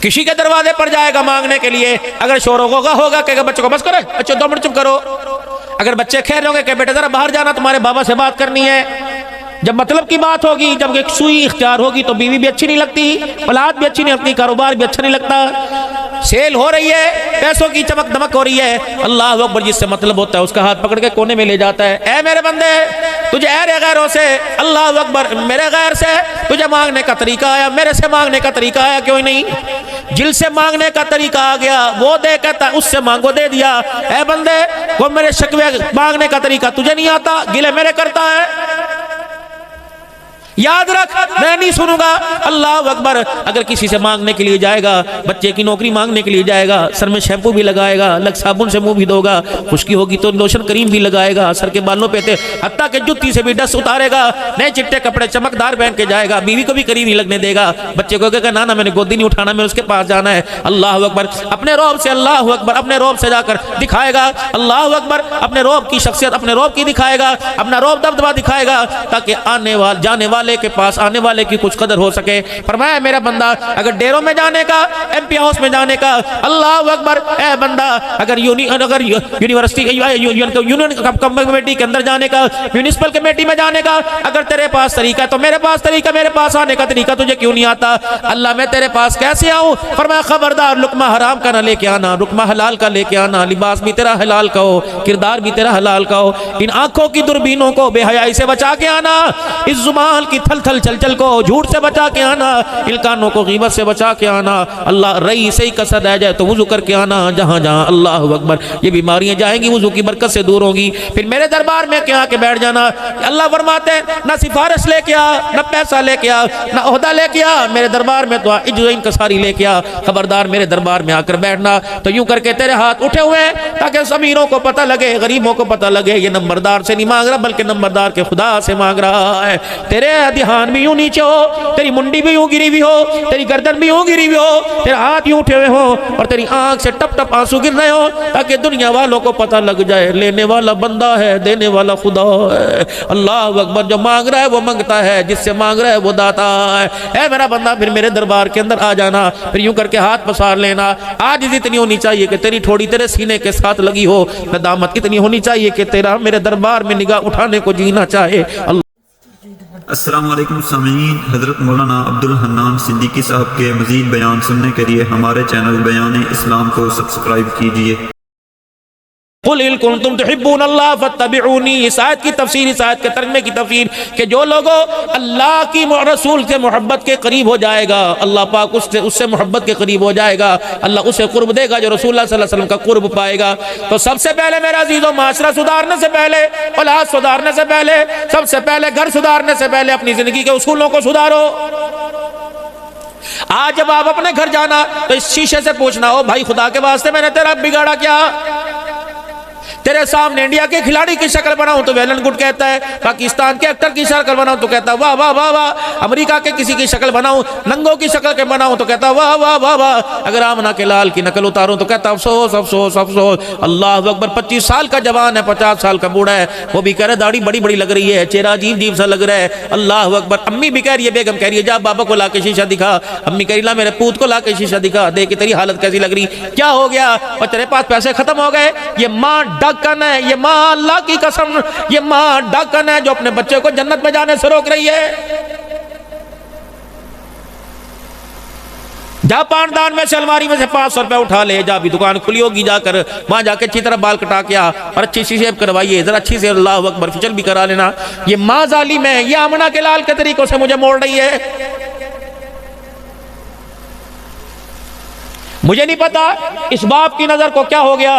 किसी के दरवाजे पर जाएगा मांगने के लिए, अगर शोर होगा कहेगा बच्चों को बस करो, अच्छा 2 मिनट चुप करो। अगर बच्चे खेल रहे होंगे कि बेटे जरा बाहर जाना, तुम्हारे बाबा से बात करनी है। जब मतलब की बात होगी, जब एक सुई इख्तियार होगी तो बीवी भी अच्छी नहीं लगती, औलाद भी अच्छी नहीं लगती, कारोबार भी अच्छा नहीं लगता। सेल हो रही है, पैसों की चमक दमक हो रही है, अल्लाह अकबर जिससे मतलब होता है उसका हाथ पकड़ के कोने में ले जाता है। ए मेरे बंदे, तुझे ऐरे गैरों से, अल्लाह अकबर, मेरे गैर से तुझे मांगने का तरीका आया, मेरे से मांगने का तरीका आया क्यों नहीं? जिल से मांगने का तरीका आ गया वो दे, कहता उससे मांगो, दे दिया। ए बंदे, वो मेरे शिकवे मांगने का तरीका तुझे नहीं आता, गिले मेरे करता है, याद रख, मैं नहीं सुनूंगा। अल्लाह अकबर। अगर किसी से मांगने के लिए जाएगा, बच्चे की नौकरी मांगने के लिए जाएगा, सर में शैम्पू भी लगाएगा, अलग साबुन से मुंह भी धोगा, खुश्की होगी तो लोशन करीम भी लगाएगा, सर के बालों पे हत्ता के जुत्ती से भी डस्ट उतारेगा, नए चिट्टे कपड़े चमकदार पहन के जाएगा, बीवी को भी करीब नहीं लगने देगा। बच्चे को कहेगा ना ना मैंने गोदी नहीं उठाना, मैं उसके पास जाना है। अल्लाह अकबर। अपने रौब से, अल्लाह अकबर, अपने रौब से जाकर दिखाएगा, अल्लाह अकबर, अपने रौब की शख्सियत, अपने रौब की दिखाएगा, अपना रौब दबदबा दिखाएगा, ताकि आने वाले जाने वाले के पास आने वाले की कुछ कदर हो सके। फरमाया मेरा बंदा, अगर डेरों में जाने का, एमपी हाउस में जाने का, अल्लाह अकबर, ए बंदा, अगर यूनिवर्सिटी यूनियन कमेटी के अंदर जाने का, म्यूनिसिपल कमेटी में जाने का, अगर तेरे पास तरीका तो मेरे पास तरीका, मेरे पास आने का तरीका तुझे क्यों नहीं आता? अल्लाह मैं तेरे पास कैसे आऊं? फरमाया खबरदार, लुकमा हराम का ना लेके आना, लुकमा हलाल का लेके आना, लिबास भी तेरा हलाल का हो, किरदार भी तेरा हलाल का हो, इन आंखों की दूरबीनों को बेहयाई से बचा के आना, इस जुबान की थल थल चल चल को झूठ से बचा के आना, इन कानों को गीबत से बचा के आना, अल्लाह रई से ही कसर रह जाए तो वुजू करके आना, जहां जहां अल्लाह अकबर ये बीमारियां जाएंगी वुजू की बरकत से दूर होंगी। फिर मेरे दरबार में क्या आके बैठ जाना। अल्लाह फरमाते हैं ना सिफारिश लेके आ, ना पैसा लेके आ, ना ओहदा लेके आ, मेरे दरबार में तो इज्जत कसारी लेके आ। खबरदार मेरे दरबार में आकर बैठना तो यूं करके तेरे हाथ उठे हुए ताकि अमीरों को पता लगे, गरीबों को पता लगे ये नंबरदार से नहीं मांग रहा बल्कि नंबरदार के खुदा से मांग रहा है। तेरे ध्यान भी यूं नीचे हो, तेरी मुंडी भी यूं गिरी हुई हो, तेरी गर्दन भी यूं गिरी हुई हो, तेरे हाथ यूं उठे हुए हो और तेरी आंख से टप टप आंसू गिर रहे हो, ताकि दुनिया वालों को पता लग जाए लेने वाला बंदा है, देने वाला खुदा है। अल्लाह अकबर। जो मांग रहा है वो मांगता है, जिससे मांग रहा है वो दाता है। ऐ मेरा बंदा, फिर मेरे दरबार के अंदर आ जाना, फिर यूं करके हाथ पसार लेना। आज इतनी होनी चाहिए कि तेरी ठोड़ी तेरे सीने के साथ लगी हो, नदामत इतनी होनी चाहिए कि तेरा मेरे दरबार में निगाह उठाने को जीना चाहे। अस्सलामु अलैकुम सामीन, हज़रत मौलाना अब्दुल हन्नान सिद्दीकी साहब के मज़ीद बयान सुनने के लिए हमारे चैनल बयान इस्लाम को सब्सक्राइब कीजिए। कुल इन कुंतुम तुहिब्बून अल्लाह फत्तबिऊनी, इस आयत की तफसीर, इस आयत के तर्जुमे की तफसीर कि जो लोगों अल्लाह की रसूल के मोहब्बत के करीब हो जाएगा, अल्लाह पाक उससे मोहब्बत के करीब हो जाएगा, अल्लाह उसे कुर्ब देगा जो रसूलुल्लाह सल्लल्लाहु अलैहि वसल्लम का कुर्ब पाएगा। तो सबसे पहले मेरा अजीजों, माशरा सुधारने से पहले, औलाद सुधारने से पहले, सबसे पहले घर सुधारने से पहले अपनी जिंदगी के उसूलों को सुधारो। आज जब आप अपने घर जाना तो इस शीशे से पूछना, ओ भाई खुदा के वास्ते मैंने तेरा बिगाड़ा क्या? तेरे सामने इंडिया के खिलाड़ी की शक्ल बनाऊं तो वेलन गुड कहता है, पाकिस्तान के एक्टर की शक्ल बनाऊं तो कहता है वाह वाह वाह वाह, अमेरिका के किसी की शक्ल बनाऊं, नंगों की शक्ल के बनाऊं तो कहता वाह वाह वाह वाह, अगर आमना के लाल की नकल उतारूं तो कहता अफसोस अफसोस अफसोस। अल्लाह अकबर। 25 साल का जवान है, 50 साल का बूढ़ा है, वो भी कह रहा है दाढ़ी बड़ी बड़ी लग रही है, चेहरा अजीब अजीब सा लग रहा है। अल्लाह अकबर। अम्मी भी कह रही है, बेगम कह रही है जा बाबा को ला के शीशा दिखा, अम्मी कह रही ला मेरे पूत को ला के शीशा दिखा, देख तेरी हालत कैसी लग रही, क्या हो गया? और तेरे पास पैसे खत्म हो गए। ये माँ डाकन है, ये माँ अल्लाह की कसम, ये माँ डाकन है जो अपने बच्चे को जन्नत में जाने से रोक रही है। जा पानदान में से अलमारी में से 500 रुपए उठा ले, जा भी दुकान खुली होगी जाकर वहां जाके अच्छी तरह बाल कटा के आ और अच्छी सी शेव करवाइए, जरा अच्छी से अल्लाह अकबर फिचल भी करा लेना। ये माँ जालिम है, ये आमना के लाल के तरीकों से मुझे मोड़ रही है। मुझे नहीं पता इस बाप की नजर को क्या हो गया,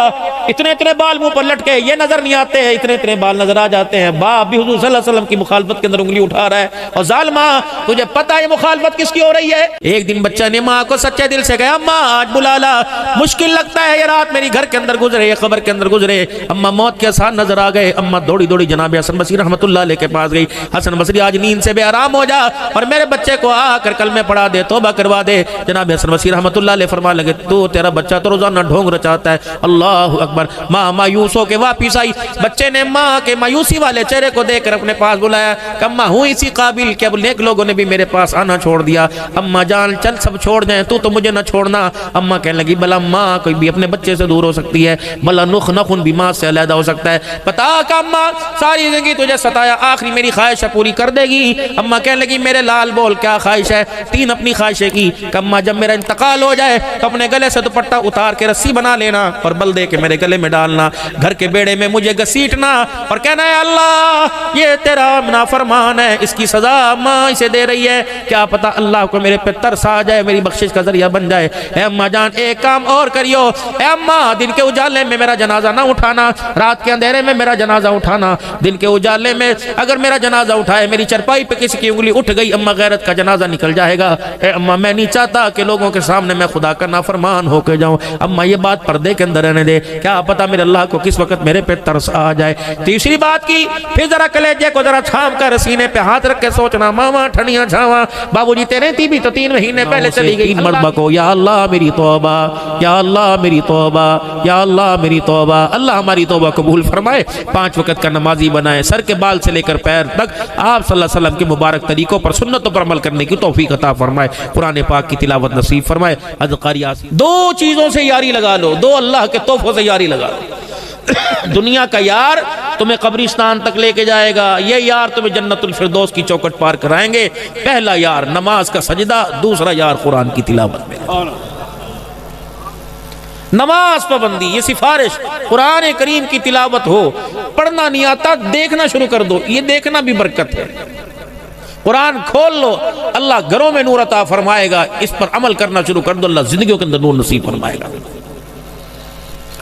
इतने इतने बाल मुंह पर लटके, ये नजर नहीं आते हैं, इतने इतने बाल नजर आ जाते हैं। बाप भी हुजूर सल्लल्लाहु अलैहि वसल्लम की मुखालफत के अंदर उंगली उठा रहा है। और जालिमा, तुझे पता है ये मुखालफत किसकी हो रही है? एक दिन बच्चा ने माँ को सच्चे दिल से कहा अम्मा आज बुला ला, मुश्किल लगता है ये रात मेरी घर के अंदर गुजरे, ये खबर के अंदर गुजरे। अम्मा मौत के आसार नजर आ गए। अम्मा दौड़ी दौड़ी जनाब हसन बसरी रहमतुल्लाह अलैह के पास गई। हसन बसरी आज नींद से बेआराम हो जा और मेरे बच्चे को आकर कलमे पढ़ा दे, तौबा करवा दे। जनाब हसन बसरी रहमतुल्लाह अलैह फरमा लगे कि तो तेरा बच्चा तो रोजाना ढोंग रचाता है। अल्लाह अकबर। माँ मायूस होके वापिस आई। बच्चे ने माँ के मायूसी वाले चेहरे को देखकर अपने पास बुलाया। अम्मा हूँ इसी काबिल कि अब नेक लोगों ने भी मेरे पास आना छोड़ दिया। अम्मा जान चल सब छोड़ जाए, तू तो मुझे ना छोड़ना। अम्मा कहने लगी भला माँ कोई भी अपने बच्चे से दूर हो सकती है, भला नुख नखुन भी माँ से अलग हो सकता है। बता कि अम्मा सारी जिंदगी तुझे सताया, आखिरी मेरी ख्वाहिश पूरी कर देगी। अम्मा कहने लगी मेरे लाल बोल क्या ख्वाहिश है? तीन अपनी ख्वाहिशें की। अम्मा जब मेरा इंतकाल हो जाए तो अपने गले से दुपट्टा उतार के रस्सी बना लेना और बल दे के मेरे गले में डालना, घर के बेड़े में मुझे घसीटना और कहना है अल्लाह ये तेरा नाफरमान है, इसकी सजा माँ इसे दे रही है, क्या पता अल्लाह को मेरे पे तरस आ जाए, मेरी बख्शिश का जरिया बन जाए। ए अम्मा जान एक काम और करियो, ए अम्मा दिन के उजाले में मेरा जनाजा ना उठाना, रात के अंधेरे में मेरा जनाजा उठाना। दिन के उजाले में अगर मेरा जनाजा उठाए, मेरी चरपाई पे किसी की उंगली उठ गई, अम्मा गैरत का जनाजा निकल जाएगा। ए अम्मा मैं नहीं चाहता कि लोगों के सामने मैं खुदा का नाफरमान होके जाऊं। अम्मा ये बात पर्दे के अंदर रहने दे, क्या पता मेरे अल्लाह को किस वक्त मेरे पे तरस आ जाए। तीसरी बात की, फिर जरा कलेजे को जरा छाम कर सीने पे हाथ रख के सोचना, मामा ठनिया छावा बाबूजी तेरे थी भी तो 3 महीने पहले चली गई। मरतबा को या अल्लाह मेरी तौबा, या अल्लाह मेरी तौबा, या अल्लाह मेरी तौबा। अल्लाह हमारी तौबा कबूल फरमाए, 5 वक्त का नमाजी बनाए, सर के बाल से लेकर पैर तक आप सल्लल्लाहु अलैहि वसल्लम के मुबारक तरीकों पर सुन्नतों पर अमल करने की तौफीक अता फरमाए, कुरान पाक की तिलावत नसीब फरमाए। अज़कार यासीन। 2 चीजों से यारी लगा लो, 2 अल्लाह के तोहफों से यारी लगा लो। दुनिया का यार तुम्हें कब्रिस्तान तक लेके जाएगा, ये यार तुम्हें जन्नतुल फिरदौस की चौखट पार कराएंगे। पहला यार नमाज का सजदा, दूसरा यार कुरान की तिलावत में। नमाज पाबंदी, ये सिफारिश, कुरान करीम की तिलावत हो, पढ़ना नहीं आता देखना शुरू कर दो, ये देखना भी बरकत है। कुरान खोल लो, अल्लाह घरों में नूर अता फरमाएगा, इस पर अमल करना शुरू कर दो, अल्लाह जिंदगियों के अंदर नूर नसीब फरमाएगा।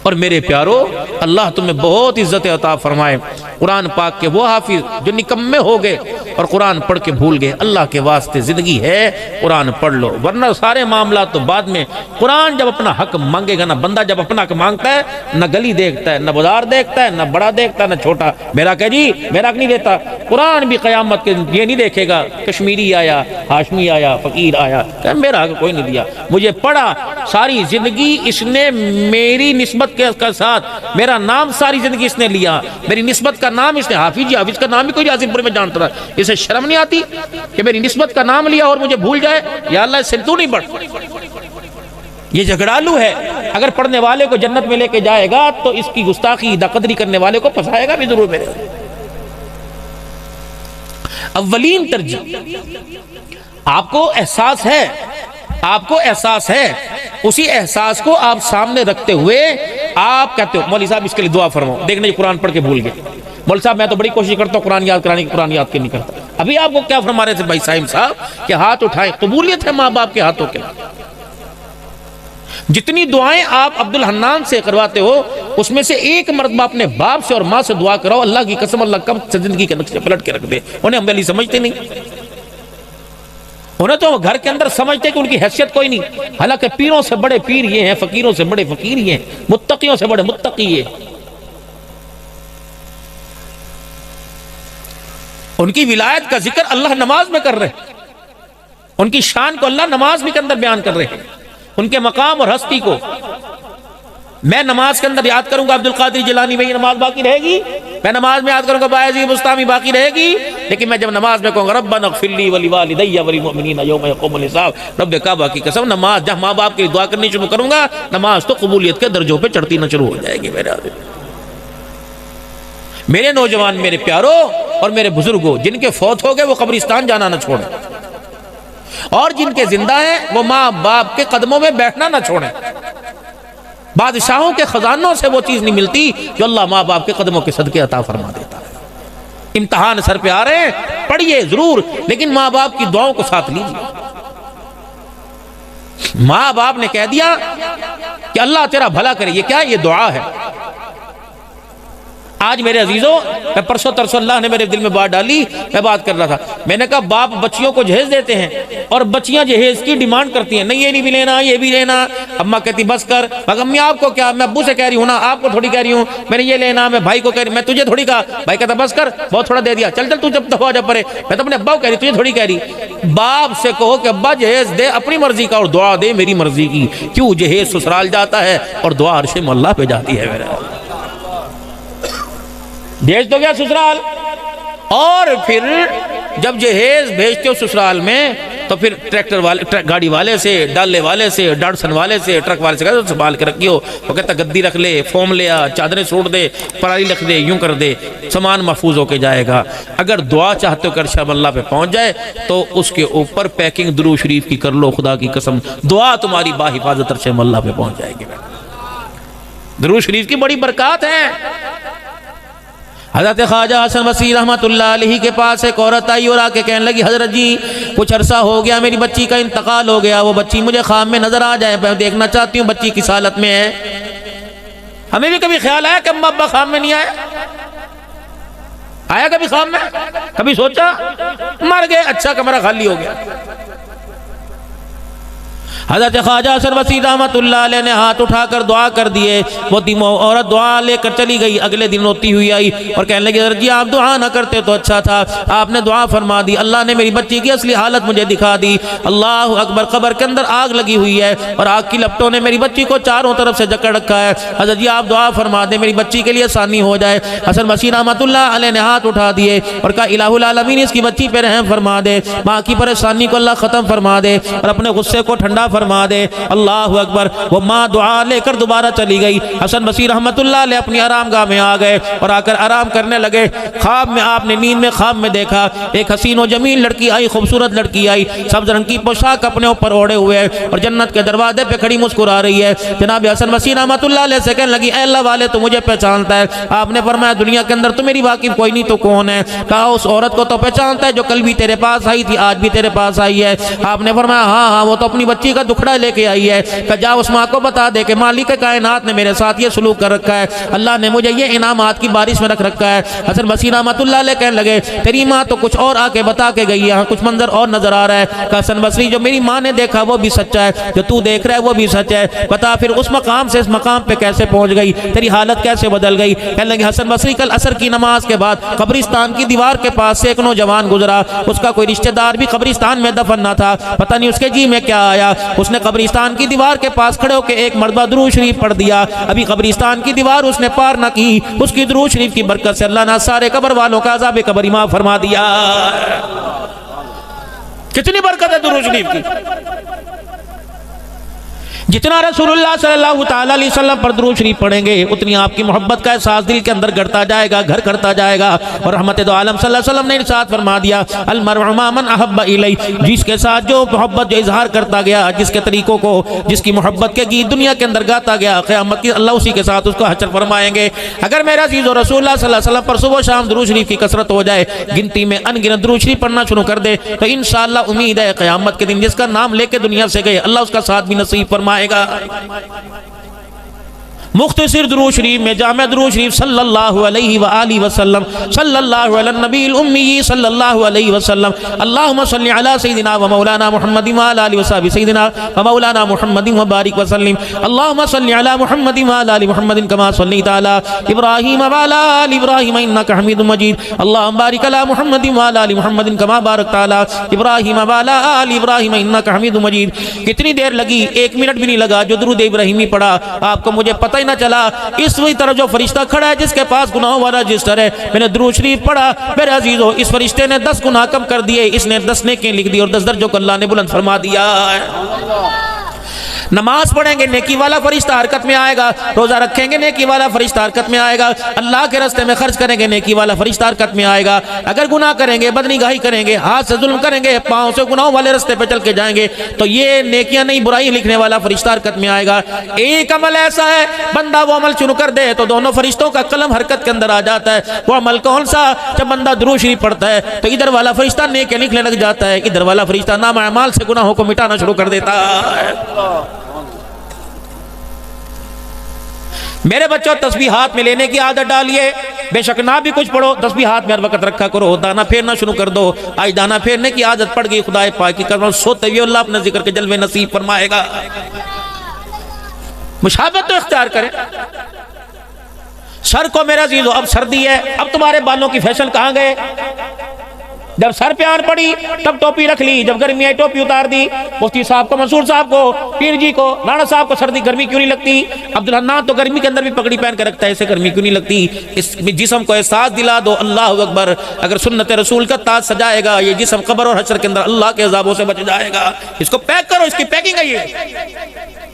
और मेरे प्यारो अल्लाह तुम्हें बहुत इज्जत अता फरमाए। कुरान पाक के वो हाफिज जो निकम्मे हो गए और कुरान पढ़ के भूल गए, अल्लाह के वास्ते जिंदगी है कुरान पढ़ लो, वरना सारे मामला तो बाद में। कुरान जब अपना हक मांगेगा ना, बंदा जब अपना हक मांगता है, न गली देखता है, न बाजार देखता है, न बड़ा देखता है, न छोटा। मेरा कह जी मेरा नहीं देता। कुरान भी कयामत के ये नहीं देखेगा कश्मीरी आया, हाशमी आया, फकीर आया, मेरा हक कोई नहीं दिया, मुझे पढ़ा सारी जिंदगी इसने, मेरी निस्बत के साथ मेरा नाम सारी जिंदगी इसने लिया, मेरी निस्बत का नाम इसने, हाफिज हाफिज का नाम भी कोई आसिमपुर में जानता था, इसे शर्म नहीं आती कि मेरी निस्बत का नाम लिया और मुझे भूल जाए? या अल्लाह इससे तू नहीं बढ़। ये झगड़ालू है, अगर पढ़ने वाले को जन्नत में लेके जाएगा तो इसकी गुस्ताखी दाकदरी करने वाले को फंसाएगा भी जरूर। मेरे अव्वलीन तरजीह, आपको एहसास है, आपको एहसास है, उसी एहसास को आप सामने रखते हुए आप कहते हो मौलवी साहब इसके लिए दुआ फरमाओ, देखने ये कुरान पढ़ के भूल गए। मौलवी साहब मैं तो बड़ी कोशिश करता हूँ कुरान याद कराने की, कुरान याद के नहीं करता। अभी आपको क्या फरमा रहे थे भाई साहिब साहब कि हाथ उठाएं, कबूलियत है माँ बाप के हाथों के। जितनी दुआएं आप अब्दुल हन्नान से करवाते हो, उसमें से एक मरतबा अपने बाप से और माँ से दुआ कराओ, अल्लाह की कसम अल्लाह कब जिंदगी के नक्शे पलट के रख दे। उन्हें हम वली समझते नहीं, उन्हें तो घर के अंदर समझते कि उनकी हैसियत कोई नहीं। हालांकि पीरों से बड़े पीर ये हैं, फकीरों से बड़े फकीर ये हैं, मुत्तकियों से बड़े मुत्तकी ये। उनकी विलायत का जिक्र अल्लाह नमाज में कर रहे हैं, उनकी शान को अल्लाह नमाज में के अंदर बयान कर रहे हैं, उनके मकाम और हस्ती को। मैं नमाज के अंदर याद करूंगा अब्दुल कादिर जिलानी, वही नमाज बाकी रहेगी। मैं नमाज में याद करूंगा बायज़ीद बुस्तामी, बाकी रहेगी। लेकिन मैं जब नमाज में कहूंगा रब्बना इग़फिरली वली वालिदैया वलिल मुमिनीना यौम यक़ूमुल हिसाब, रब काबा की कसम, नमाज जब माँ बाप के लिए दुआ करनी शुरू करूंगा, नमाज तो कबूलियत के दर्जों पे चढ़ती न शुरू हो जाएगी। मेरे नौजवान, मेरे प्यारो और मेरे बुजुर्गों, जिनके फौत हो गए वो कब्रिस्तान जाना न छोड़ें, और जिनके जिंदा हैं वो माँ बाप के कदमों में बैठना न छोड़ें। बादशाहों के खजानों से वो चीज नहीं मिलती जो अल्लाह माँ बाप के कदमों के सदके अता फरमा देता है। इम्तिहान सर पे आ रहे हैं, पढ़िए जरूर, लेकिन माँ बाप की दुआओं को साथ लीजिए। माँ बाप ने कह दिया कि अल्लाह तेरा भला करे, ये क्या है? ये दुआ है। आज मेरे अजीजों, मैं परसों तरसों अल्लाह ने मेरे दिल में बात डाली, मैं बात कर रहा था, मैंने कहा बाप बच्चियों को जहेज देते हैं और बच्चियां जहेज की डिमांड करती हैं, नहीं ये नहीं भी लेना, ये भी लेना। अम्मा कहती बस कर, मगर अम्मी आपको क्या, मैं अब्बू से कह रही हूँ ना, आपको थोड़ी कह रही हूँ, मैंने ये लेना, मैं भाई को कह रही, मैं तुझे थोड़ी कहा। भाई कहता बस कर, बहुत थोड़ा दे दिया, चल चल तू जब दफा जा परे, मैं तो अपने अब्बा को कह रही, तुझे थोड़ी कह रही। बाप से कहो कि अब्बा जहेज दे अपनी मर्जी का और दुआ दे मेरी मर्जी की। क्यों? जहेज ससुराल जाता है और दुआ अर्शे मौला पे जाती है। मेरा भेज तो गया ससुराल, और फिर जब जहेज भेजते हो ससुराल में तो फिर ट्रैक्टर वाले, गाड़ी वाले से, डाले वाले से, डाडसन वाले से, ट्रक वाले से कहते संभाल के रखियो। वो कहता गद्दी रख ले, फोम ले आ, चादरें सूट दे, पराली रख दे, यूं कर दे, सामान महफूज होके जाएगा। अगर दुआ चाहते हो कर शब अल्लाह पे पहुंच जाए तो उसके ऊपर पैकिंग दुरूद शरीफ की कर लो, खुदा की कसम दुआ तुम्हारी बाहिफाजत अर्शे अल्लाह पे पहुंच जाएगी। दुरूद शरीफ की बड़ी बरकत है। हज़रत ख्वाजा हसन बसरी रहमतुल्लाह अलैहि के पास एक औरत आई और आके कहने लगी, हजरत जी कुछ अरसा हो गया मेरी बच्ची का इंतकाल हो गया, वो बच्ची मुझे ख्वाब में नजर आ जाए, मैं देखना चाहती हूँ बच्ची किस हालत में है। हमें भी कभी ख्याल आया कि अम्मा अब्बा ख्वाब में नहीं आया? आया कभी ख्वाब में? कभी सोचा? मर गए, अच्छा कमरा खाली हो गया। हज़रत ख्वाजा हसन बसरी रहमतुल्लाह अलैहि ने हाथ उठाकर दुआ कर दिए। वो औरत दुआ लेकर चली गई। अगले दिन रोती हुई आई और कहने लगी, हज़रत जी आप दुआ ना करते तो अच्छा था, आपने दुआ फरमा दी, अल्लाह ने मेरी बच्ची की असली हालत मुझे दिखा दी। अल्लाह अकबर, कब्र के अंदर आग लगी हुई है और आग की लपटों ने मेरी बच्ची को चारों तरफ से जकड़ रखा है। हज़रत जी आप दुआ फरमा दें, मेरी बच्ची के लिए आसानी हो जाए। हसन बसरी रहमतुल्लाह अलैहि ने हाथ उठा दिए और कहा, इलाहुल आलमीन इसकी बच्ची पे रहम फरमा दे, माँ की परेशानी को अल्लाह ख़त्म फरमा दे और अपने गुस्से को ठंडा फरमा दे। अल्लाह अकबर। वो माँ दुआ लेकर दोबारा चली गई। हसन बसरी रहमतुल्लाह अलैहि अपनी आराम गाह में आ गए और आकर आराम करने लगे। ख्वाब में आपने, नींद में ख्वाब में देखा एक हसीन व जमील लड़की आई, खूबसूरत लड़की आई, सब्ज रंग की पोशाक अपने ऊपर ओढ़े हुए और जन्नत के दरवाजे पे खड़ी मुस्कुरा रही है। जनाब हसन बसरी रहमतुल्लाह अलैहि से कहने लगी, अल्लाह वाले तो मुझे पहचानता है। आपने फरमाया दुनिया के अंदर तो मेरी वाकिफ कोई नहीं तो कौन है? कहा उस औरत को तो पहचानता है जो कल भी तेरे पास आई थी, आज भी तेरे पास आई है। आपने फरमाया हाँ हाँ, वो तो अपनी बच्ची का दुखड़ा लेके आई है। कहा जा उस माँ को बता दे कि मालिक कायनात ने मेरे साथ ये सलूक कर रखा है, अल्लाह ने मुझे ये इनामात की बारिश में रख रखा है। हसन बसरी रहमतुल्लाह अलैहि कहने लगे, तेरी माँ तो कुछ और आके बता के गई, यहाँ कुछ मंजर और नजर आ रहा है। कहा हसन बसरी जो मेरी माँ ने देखा वो भी सच्चा है, जो तू देख रहा है वो भी सच है। बता फिर उस मकाम से इस मकाम पे कैसे पहुंच गई, तेरी हालत कैसे बदल गई? कहने लगे हसन बसरी कल असर की नमाज के बाद कब्रिस्तान की दीवार के पास से एक नौजवान गुजरा, उसका कोई रिश्तेदार भी कब्रिस्तान में दफन न था, पता नहीं उसके जी में क्या आया, उसने कब्रिस्तान की दीवार के पास खड़े होकर एक मरतबा दुरूद शरीफ पढ़ दिया। अभी कब्रिस्तान की दीवार उसने पार ना की, उसकी दुरूद शरीफ की बरकत से अल्लाह ने सारे कब्र वालों का अज़ाब कब्र माफ फरमा दिया। कितनी बरकत है दुरूद शरीफ की। जितना रसूलुल्लाह सल्लल्लाहु तआला अलैहि वसल्लम पर दुरूद शरीफ पढ़ेंगे उतनी आपकी मोहब्बत का एहसास दिल के अंदर बढ़ता जाएगा, घर करता जाएगा। और रहमत दो आलम सल्लल्लाहु अलैहि वसल्लम ने इरशाद फरमा दिया, अल मरउ मा मन अहब्ब इलै, जिसके साथ जो मोहब्बत जो इजहार करता गया, जिसके तरीकों को, जिसकी मोहब्बत के गीत दुनिया के अंदर गाता गया, क़यामत की अल्लाह उसी के साथ उसको हशर फरमाएंगे। अगर मेरा अज़ीज़ और रसूलुल्लाह सल्लल्लाहु अलैहि वसल्लम पर सुबह शाम दुरूद शरीफ की कसरत हो जाए, गिनती में अनगिनत दुरूद शरीफ पढ़ना शुरू कर दे, तो इंशाअल्लाह उम्मीद है क़यामत के दिन जिसका नाम लेके दुनिया से गए अल्लाह उसका साथ भी नसीब फरमाएगा। मुख्तसर दुरूद शरीफ में जामे दुरूद शरीफ सल्लल्लाहु अलैहि व आलिहि वसल्लम, सल्लल्लाहु अला नबील उम्मी सल्लल्लाहु अलैहि वसल्लम, अल्लाहुम्मा सल्लि अला सय्यिदिना व मौलाना मुहम्मदिन व अला आलिहि व सहबिहि सय्यिदिना व मौलाना मुहम्मदिन व बारिक व सल्लिम, अल्लाहुम्मा सल्लि अला मुहम्मदिन व अला आलि मुहम्मदिन कमा सल्लैता अला इब्राहीम व अला आलि इब्राहीम इन्नका हमीदुम मजीद, अल्लाहुम्मा बारिक अला मुहम्मदिन व अला आलि मुहम्मदिन कमा बारकता अला इब्राहीम व अला आलि इब्राहीम इन्नका हमीदुम मजीद। कितनी देर लगी? 1 मिनट भी नहीं लगा। जो दुरूद इब्राहीमी पढ़ा आपको मुझे पता ही ना चला। इस वही तरह जो फरिश्ता खड़ा है जिसके पास गुनाहों वाला रजिस्टर है, मैंने दुरूद शरीफ पढ़ा, मेरे अजीजों इस फरिश्ते ने 10 गुनाह कम कर दिए, इसने 10 नेकी लिख दी और 10 दर्जों को अल्लाह ने बुलंद फरमा दिया है। नमाज पढ़ेंगे नेकी वाला फरिश्ता हरकत में आएगा, रोजा रखेंगे नेकी वाला फरिश्ता हरकत में आएगा, अल्लाह के रास्ते में खर्च करेंगे नेकी वाला फरिश्ता हरकत में आएगा। अगर गुनाह करेंगे, बदनिगाही करेंगे, हाथ से जुल्म करेंगे, पाँव से गुनाहों वाले रास्ते पे चल के जाएंगे, तो ये नेकियां नहीं बुराई लिखने वाला फरिश्ता हरकत में आएगा। एक अमल ऐसा है बंदा वो अमल शुरू कर दे तो दोनों फरिश्तों का कलम हरकत के अंदर आ जाता है। वो अमल कौन सा? जब बंदा दुरूद शरीफ पढ़ता है तो इधर वाला फरिश्ता नेकियां लिखने लग जाता है, इधर वाला फरिश्ता नाम अमाल से गुनाहों को मिटाना शुरू कर देता है। मेरे बच्चों तस्बीह हाथ में लेने की आदत डालिए, बेशक ना भी कुछ पढ़ो तस्बीह हाथ में हर वक्त रखा करो। दाना फेरना शुरू कर दो, आज दाना फेरने की आदत पड़ गई, खुदाए पाक की कसम सोते हुए अल्लाह अपने जिक्र के जलवे नसीब फरमाएगा। मुशाबत तो इख्तियार करें। सर को मेरा अजीजों अब सर्दी है, अब तुम्हारे बालों की फैशन कहां गए? जब सर पे आन पड़ी तब टोपी रख ली, जब गर्मी आई टोपी उतार दी। मुफ्ती साहब को, मंसूर साहब को, पीर जी को, राणा साहब को सर्दी गर्मी क्यों नहीं लगती? अब्दुल हन्नान तो गर्मी के अंदर भी पगड़ी पहन के रखता है, इसे गर्मी क्यों नहीं लगती? इस जिस्म को एहसास दिला दो, अल्लाह अकबर। अगर सुन्नत रसूल का ताज सजाएगा ये जिस्म कब्र और हश्र के अंदर अल्लाह के अज़ाबों से बच जाएगा। इसको पैक करो, इसकी पैकिंग है ये।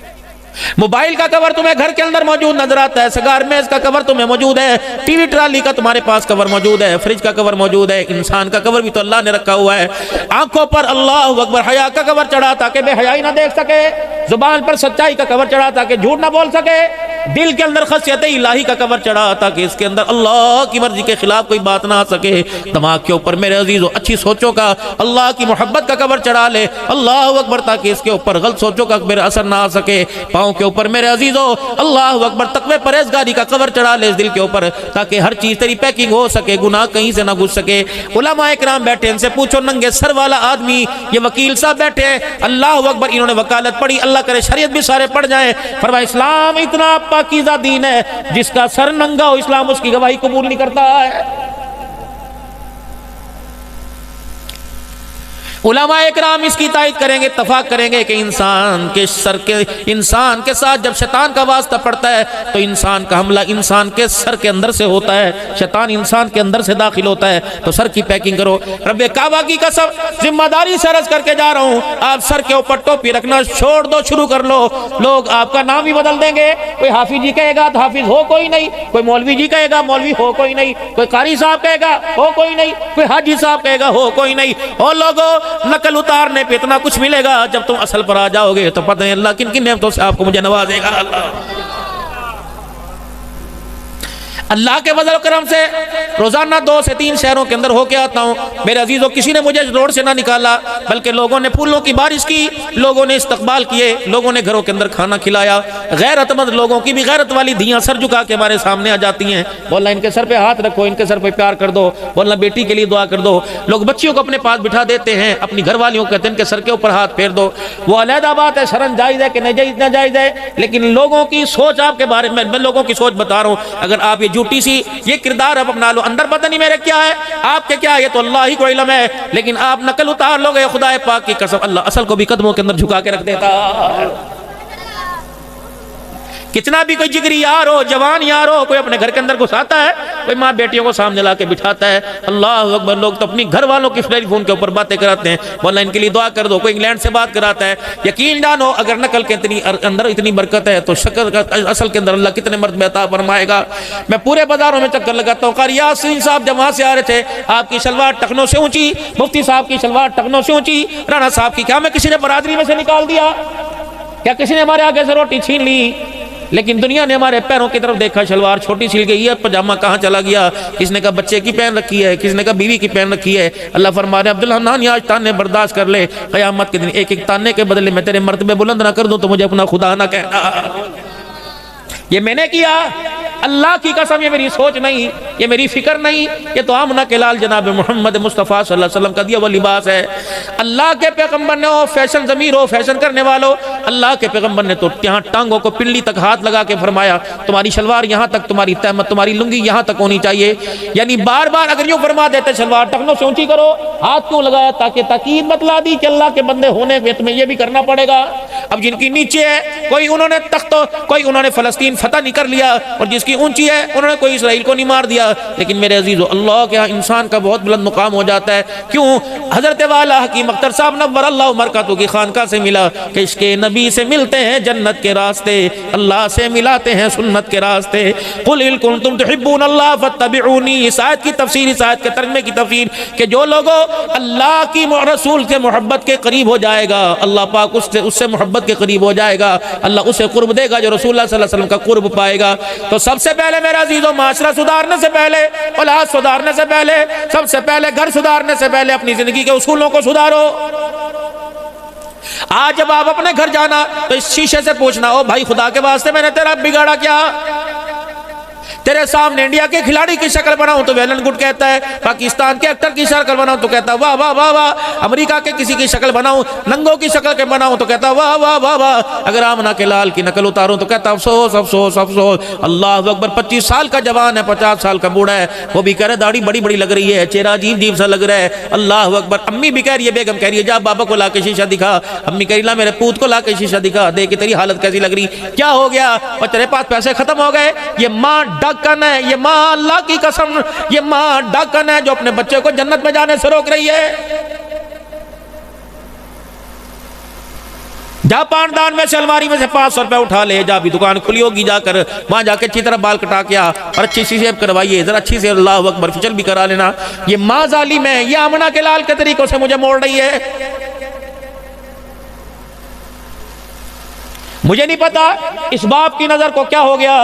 मोबाइल का कवर तुम्हें घर के अंदर मौजूद नजर आता है, सगार मेज का कवर तुम्हें मौजूद है, टीवी ट्राली का तुम्हारे पास कवर मौजूद है, फ्रिज का कवर मौजूद है, इंसान का कवर भी तो अल्लाह ने रखा हुआ है। आंखों पर अल्लाह अकबर हया का कवर चढ़ा ताकि बेहयाई ना देख सके, जुबान पर सच्चाई का कवर चढ़ा ताकि झूठ ना बोल सके, दिल के अंदर खशियत इलाही का कवर चढ़ा ताकि इसके अंदर अल्लाह की मर्जी के खिलाफ कोई बात ना आ सके। दिमाग के ऊपर मेरे अजीजों अच्छी सोचों का, अल्लाह की मोहब्बत का कवर चढ़ा ले, अल्लाह अकबर, ताकि इसके ऊपर गलत सोचों का मेरा असर ना आ सके। पाँव के ऊपर मेरे अजीजों अल्लाह अकबर तकवे परहेजगारी का कवर चढ़ा ले इस दिल के ऊपर, ताकि हर चीज तेरी पैकिंग हो सके, गुनाह कहीं से ना घुस सके। उलमा इकराम बैठे, इनसे पूछो, नंगे सर वाला आदमी ये वकील साहब बैठे, अल्लाह अकबर, इन्होंने वकालत पढ़ी, अल्लाह करे शरीयत भी सारे पढ़ जाए। फरमाया इस्लाम इतना पाकीज़ा दीन है जिसका सर नंगा हो इस्लाम उसकी गवाही कबूल नहीं करता है। उलमा इकराम इसकी तायद करेंगे, इत्तफाक करेंगे कि इंसान के साथ जब शैतान का वास्ता पड़ता है तो इंसान का हमला इंसान के सर के अंदर से होता है, शैतान इंसान के अंदर से दाखिल होता है। तो सर की पैकिंग करो। रब्बे काबा की कसम जिम्मेदारी से अर्ज करके जा रहा हूँ, आप सर के ऊपर टोपी रखना छोड़ दो, शुरू कर लो। लोग आपका नाम ही बदल देंगे। कोई हाफिज जी कहेगा तो हाफिज हो कोई नहीं, कोई मौलवी जी कहेगा मौलवी हो कोई नहीं, कोई कारी साहब कहेगा हो कोई नहीं, कोई हाजी साहब कहेगा हो कोई नहीं। और लोगों नकल उतारने पे इतना कुछ मिलेगा, जब तुम असल पर आ जाओगे तो पता नहीं अल्लाह किन किन नेमतों से आपको मुझे नवाजेगा। अल्लाह के फजल करम से रोजाना 2 से 3 शहरों के अंदर होके आता हूँ। मेरे अजीजों किसी ने मुझे रोड से ना निकाला, बल्कि लोगों ने फूलों की बारिश की, लोगों ने इस्तकबाल किए, लोगों ने घरों के अंदर खाना खिलाया। गैरतमंद लोगों की भी गैरत वाली धियाँ सर झुका के हमारे सामने आ जाती हैं। बोलना इनके सर पे हाथ रखो, इनके सर पे प्यार कर दो, बोलना बेटी के लिए दुआ कर दो। लोग बच्चियों को अपने पास बिठा देते हैं, अपनी घर वालियों को कहते हैं इनके सर के ऊपर हाथ फेर दो। वो अलहदा बात है, शरन जायज़ है कि नहीं जायज़ है, लेकिन लोगों की सोच आपके बारे में, मैं लोगों की सोच बता रहा हूँ। अगर आप ये झूठी सी ये किरदार अब अपना लो, अंदर पता नहीं मेरे क्या है आपके क्या है, ये तो अल्लाह ही को इल्म है, लेकिन आप नकल उतार लोगे, खुदा पाक की कसम अल्लाह असल को भी कदमों के अंदर झुका के रख देता है। कितना भी कोई जिगरी यार हो, जवान यार हो, कोई अपने घर के अंदर घुसाता है, कोई माँ बेटियों को सामने ला के बिठाता है। अल्लाह अकबर, लोग तो अपनी घर वालों की टेलीफोन के ऊपर बातें कराते हैं, बोला इनके लिए दुआ कर दो। कोई इंग्लैंड से बात कराता है। यकीन जानो अगर नकल के अंदर इतनी बरकत है तो शक्ल का असल के अंदर अल्लाह कितने मर्तबे अता फरमाएगा। मैं पूरे बाजारों में चक्कर लगाता हूँ। कारी यासीन साहब जब वहाँ से आ रहे थे, आपकी शलवार टखनों से ऊंची, मुफ्ती साहब की शलवार टखनों से ऊंची, राणा साहब की, क्या मैं किसी ने बरादरी में से निकाल दिया? क्या किसी ने हमारे आगे से रोटी छीन ली? लेकिन दुनिया ने हमारे पैरों की तरफ देखा, शलवार छोटी सिल गई है, पजामा कहाँ चला गया, किसने कहा बच्चे की पहन रखी है, किसने कहा बीवी की पहन रखी है। अल्लाह फरमा रहे अब्दुल हन्नान आज ताने बर्दाश्त कर ले, क़यामत के दिन एक एक ताने के बदले मैं तेरे मर्तबे बुलंद ना कर दूं तो मुझे अपना खुदा ना कहना। ये मैंने किया, अल्लाह की कसम, ये मेरी सोच नहीं, ये मेरी फिक्र नहीं, ये तो आमना के लाल जनाब मोहम्मद मुस्तफ़ा सल्लल्लाहु अलैहि वसल्लम का दिया वो लिबास है। अल्लाह के पैगम्बर ने हो फैशन ज़मीर हो, फैशन करने वालों, अल्लाह के पैगम्बर ने तो यहाँ टांगों को पिल्ली तक हाथ लगा के फरमाया तुम्हारी शलवार यहाँ तक, तुम्हारी तहमत, तुम्हारी लुंगी यहाँ तक होनी चाहिए। यानी बार बार अगर यूँ फरमा देते शलवार टखनों से ऊँची करो, हाथ क्यों लगाया? ताकि ताकीद बतला दी कि अल्लाह के बंदे होने पे तुम्हें ये भी करना पड़ेगा। अब जिनकी नीचे है, कोई उन्होंने तख्त, कोई उन्होंने फ़लस्तीन फतह नहीं कर लिया, और जिसकी ऊंची है उन्होंने कोई इसराइल को नहीं मार दिया। लेकिन मेरे अजीजों अल्लाह के यहाँ इंसान का बहुत बुलंद मुकाम हो जाता है। क्यों? हजरत वाला हकीम अख्तर साहब नव्वर अल्लाह मरकतहू की खानका से मिला कि इसके नबी से मिलते हैं जन्नत के रास्ते, अल्लाह से मिलाते हैं सुन्नत के रास्ते। कुल इन कुंतुम तुहिब्बून अल्लाह फत्तबिऊनी, इस आयत की तफसीर, इस आयत के तर्जुमे की तफसीर कि जो लोगों अल्लाह की रसूल से मोहब्बत के करीब हो जाएगा, अल्लाह पाक उससे मोहब्बत के करीब हो जाएगा, अल्लाह उसे कुर्ब देगा जो रसूलुल्लाह सल्लल्लाहु अलैहि वसल्लम का कुर्ब पाएगा। तो सबसे पहले मेरा अजीजों, माशरा सुधारने से पहले, औलाद सुधारने से पहले, सबसे पहले घर सुधारने से पहले अपनी जिंदगी के उसूलों को सुधारो। आज जब आप अपने घर जाना तो इस शीशे से पूछना, ओ भाई खुदा के वास्ते मैंने तेरा बिगाड़ा क्या? तेरे सामने इंडिया के खिलाड़ी की शक्ल बनाऊं तो वेलन गुड कहता है, पाकिस्तान के एक्टर की शक्ल बनाऊं तो कहता वाह वाह वाह वाह, अमेरिका के किसी की शक्ल बनाऊं, नंगों की शक्ल के बनाऊं तो कहता वाह वाह वाह वाह, अगर आमना के लाल की नकल उतारूं तो कहता अफसोस अफसोस अफसोस। अल्लाह अकबर, 25 साल का जवान है, 50 साल का बूढ़ा है, वो भी कह रहा दाढ़ी बड़ी बड़ी लग रही है, चेहरा अजीब अजीब सा लग रहा है। अल्लाह अकबर। अम्मी भी कह रही है, बेगम कह रही है जा बाबा को ला के शीशा दिखा। अम्मी कह रही ला मेरे पूत को ला के शीशा दिखा, देख तेरी हालत कैसी लग रही, क्या हो गया, और तेरे पास पैसे खत्म हो गए। ये माँ डाकन है, ये माँ अल्लाह की कसम, ये माँ डाकन है जो अपने बच्चे को जन्नत में जाने से रोक रही है। जा पानदान में से अलमारी में से 500 रुपए उठा ले, जा भी दुकान खुली होगी जाकर वहां जाके अच्छी तरह बाल कटा के आ और अच्छी सी शेव करवाइए, जरा अच्छी से अल्लाह अकबर फिचल भी करा लेना। ये माँ जालिम है, ये आमना के लाल के तरीकों से मुझे मोड़ रही है। मुझे नहीं पता इस बाप की नजर को क्या हो गया,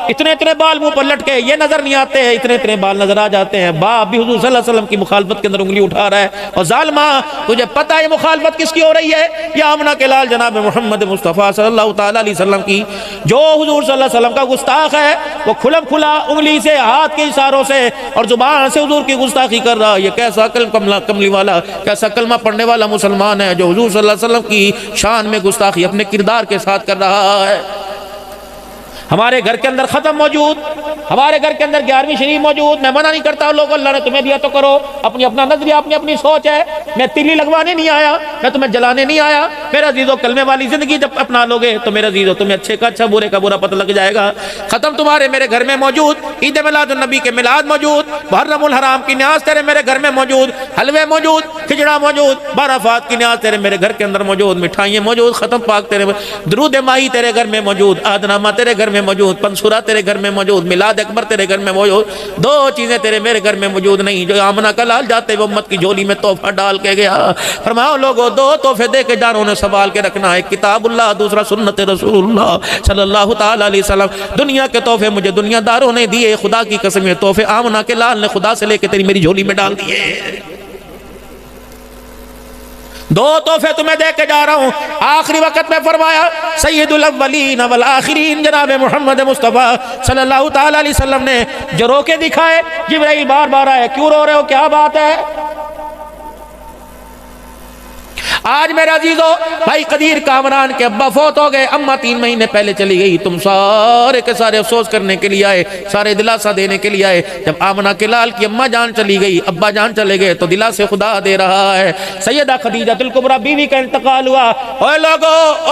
इतने इतने बाल मुंह पर लटके, ये नजर नहीं आते हैं, इतने इतने बाल नजर आ जाते हैं। बाप भी हुजूर सल्लल्लाहु अलैहि वसल्लम की मुखालफत के अंदर उंगली उठा रहा है। और जालिमा, तुझे पता है ये मुखालफत किसकी हो रही है? ये आमना के लाल जनाब मोहम्मद मुस्तफ़ा सल्लल्लाहु ताला अलैहि वसल्लम की, जो हुजूर सल्लल्लाहु अलैहि वसल्लम का गुस्ताख है, वो खुला खुला उंगली से, हाथ के इशारों से और जुबान से हुजूर की गुस्ताखी कर रहा है। ये कैसा कमली वाला, कैसा कलमा पढ़ने वाला मुसलमान है जो हुजूर सल्लल्लाहु अलैहि वसल्लम की शान में गुस्ताखी अपने किरदार के साथ रहा है। हमारे घर के अंदर खत्म मौजूद, हमारे घर के अंदर 11वीं शरीफ मौजूद। मैं मना नहीं करता, लोग अल्लाह ने तुम्हें दिया तो करो, अपनी अपना नजरिया, अपनी अपनी सोच है। मैं तिल्ली लगवाने नहीं आया, मैं तुम्हें जलाने नहीं आया। मेरा अजीजो, कलमे वाली जिंदगी जब अपना लोगे तो मेरा अजीजो तुम्हें अच्छे का अच्छा, बुरे का बुरा पता लग जाएगा। खत्म तुम्हारे मेरे घर में मौजूद, ईद मिलादुन नबी के मिलाद मौजूद, मुहर्रमुल हराम की न्याज तेरे मेरे घर में मौजूद, हलवे मौजूद, खिचड़ा मौजूद, बाराफात की न्याज तेरे मेरे घर के अंदर मौजूद, मिठाइयाँ मौजूद, खत्म पाक तेरे, दरूद माही तेरे घर में मौजूद, आदनामा तेरे घर में मौजूद, पंसुरा तेरे घर में मौजूद, मिलाद अकबर तेरे घर में मौजूद। दो चीजें तेरे मेरे घर में मौजूद नहीं, जो आमना का लाल जाते वो उम्मत की झोली में तोहफा डाल के गया। फरमाओ लोगों, दो तोहफे दे के जानो ने संभाल के रखना है, किताबुल्लाह, दूसरा सुन्नत रसूलुल्लाह सल्लल्लाहु ताला अलैहि वसल्लम। दुनिया के तोहफे मुझे दुनियादारों ने दिए, खुदा की कसम, तोहफे आमना के लाल ने खुदा से लेके तेरी मेरी झोली में डाल दिए। दो तोहफे तुम्हें दे के जा रहा हूं, आखिरी वक्त में फरमाया सैयदुल अव्वलीन वल आखिरीन जनाब मोहम्मद मुस्तफ़ा सल्लल्लाहु ताला अलैहि वसल्लम ने जो रो के दिखाए। जिब्राइल बार बार आए, क्यों रो रहे हो, क्या बात है? आज मेरे अजीजों, भाई कदीर कामरान के अब्बा फौत हो गए, अम्मा 3 महीने पहले चली गई। तुम सारे के सारे अफसोस करने के लिए आए, सारे दिलासा देने के लिए आए। जब आमना के लाल की अम्मा जान चली गई, अब्बा जान चले गए, तो दिला से खुदा दे रहा है। सैयदा खदीजातुल कुबरा बीवी का इंतकाल हुआ। ओ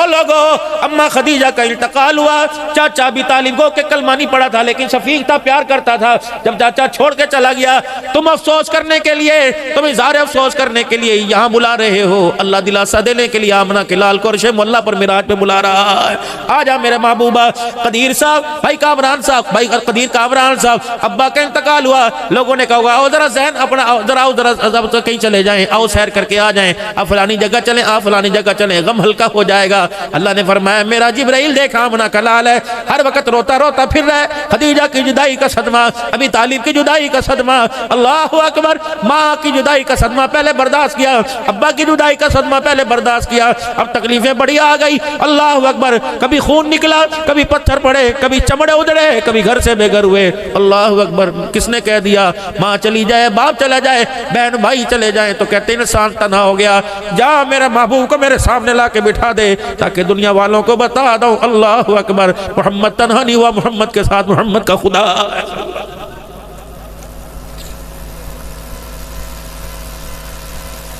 लोगो, अम्मा खदीजा का इंतकाल हुआ। चाचा अबी तालिब को के कलमा नहीं पड़ा था, लेकिन शफीक था, प्यार करता था। जब चाचा छोड़ के चला गया, तुम अफसोस करने के लिए, तुम इज़हार अफसोस करने के लिए यहाँ बुला रहे हो। अल्लाह दिलासा देने के लिए आमना के लाल को अर्शे मोहल्ला पर मिराज पे बुला रहा है। आजा मेरे महबूबा कदीर साहब, भाई कामरान साहब, भाई कदीर कामरान साहब, अब्बा का इंतकाल हुआ। लोगों ने कहा आओ जरा जहन अपना, जरा तो कहीं चले जाएं, आओ सैर करके आ जाएं, आप फलानी जगह चलें, आप फलानी जगह चलें, गम हल्का हो जाएगा। अल्लाह ने फरमाया मेरा जिब्राइल देखा आमना का लाल है, हर वक्त रोता रोता फिर रहा है। खदीजा की जुदाई का सदमा, अबी तालिब की जुदाई का सदमा, अल्लाह अकबर, माँ की जुदाई का सदमा पहले बर्दाश्त किया, अब्बा की जुदाई का सदमा पहले बर्दाश्त किया, अब तकलीफें बड़ी आ गई। अल्लाह अकबर, कभी खून निकला, कभी पत्थर पड़े, कभी चमड़े उधड़े, कभी घर से बेघर हुए। अल्लाह अकबर, किसने कह दिया माँ चली जाए, बाप चला जाए, बहन भाई चले जाए तो कहते इंसान तन्हा हो गया। जा मेरे महबूब को मेरे सामने ला के बिठा दे, ताकि दुनिया वालों को बता दो अल्लाह अकबर, मोहम्मद तन्हा नहीं हुआ, मोहम्मद के साथ मोहम्मद का खुदा है।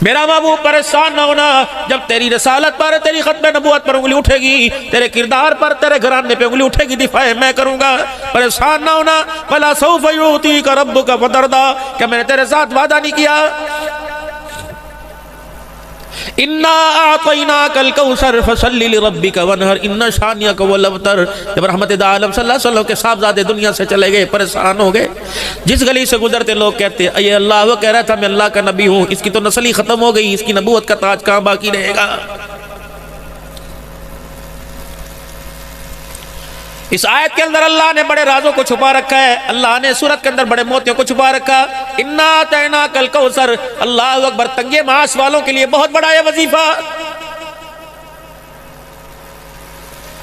मेरा महबूब परेशान न होना, जब तेरी रसालत पर, तेरी खत्म नबूवत पर उंगली उठेगी, तेरे किरदार पर, तेरे घराने पे उंगली उठेगी, दिफाए मैं करूंगा। परेशान न होना, वला सौफ युतीका रब्बुका फतरदा, क्या मैंने तेरे साथ वादा नहीं किया? इन्ना आतैनाकल कौसर फसल्लि लिरब्बिका वनहर इन्ना शानियका वल अबतर। जब रहमत आलम सल्लल्लाहु अलैहि वसल्लम के साहबजादे दुनिया से चले गए, परेशान हो गए। जिस गली से गुजरते लोग कहते ये अल्लाह, वो कह रहा था मैं अल्लाह का नबी हूँ, इसकी तो नस्ल ही खत्म हो गई, इसकी नबूवत का ताज कहाँ बाकी रहेगा। इस आयत के अंदर अल्लाह ने बड़े राजों को छुपा रखा है। अल्लाह ने सूरत के अंदर बड़े मोतियों को छुपा रखा। इन्ना अतैनाकल कौसर, अल्लाह अकबर, तंगे मास वालों के लिए बहुत बड़ा है वजीफा।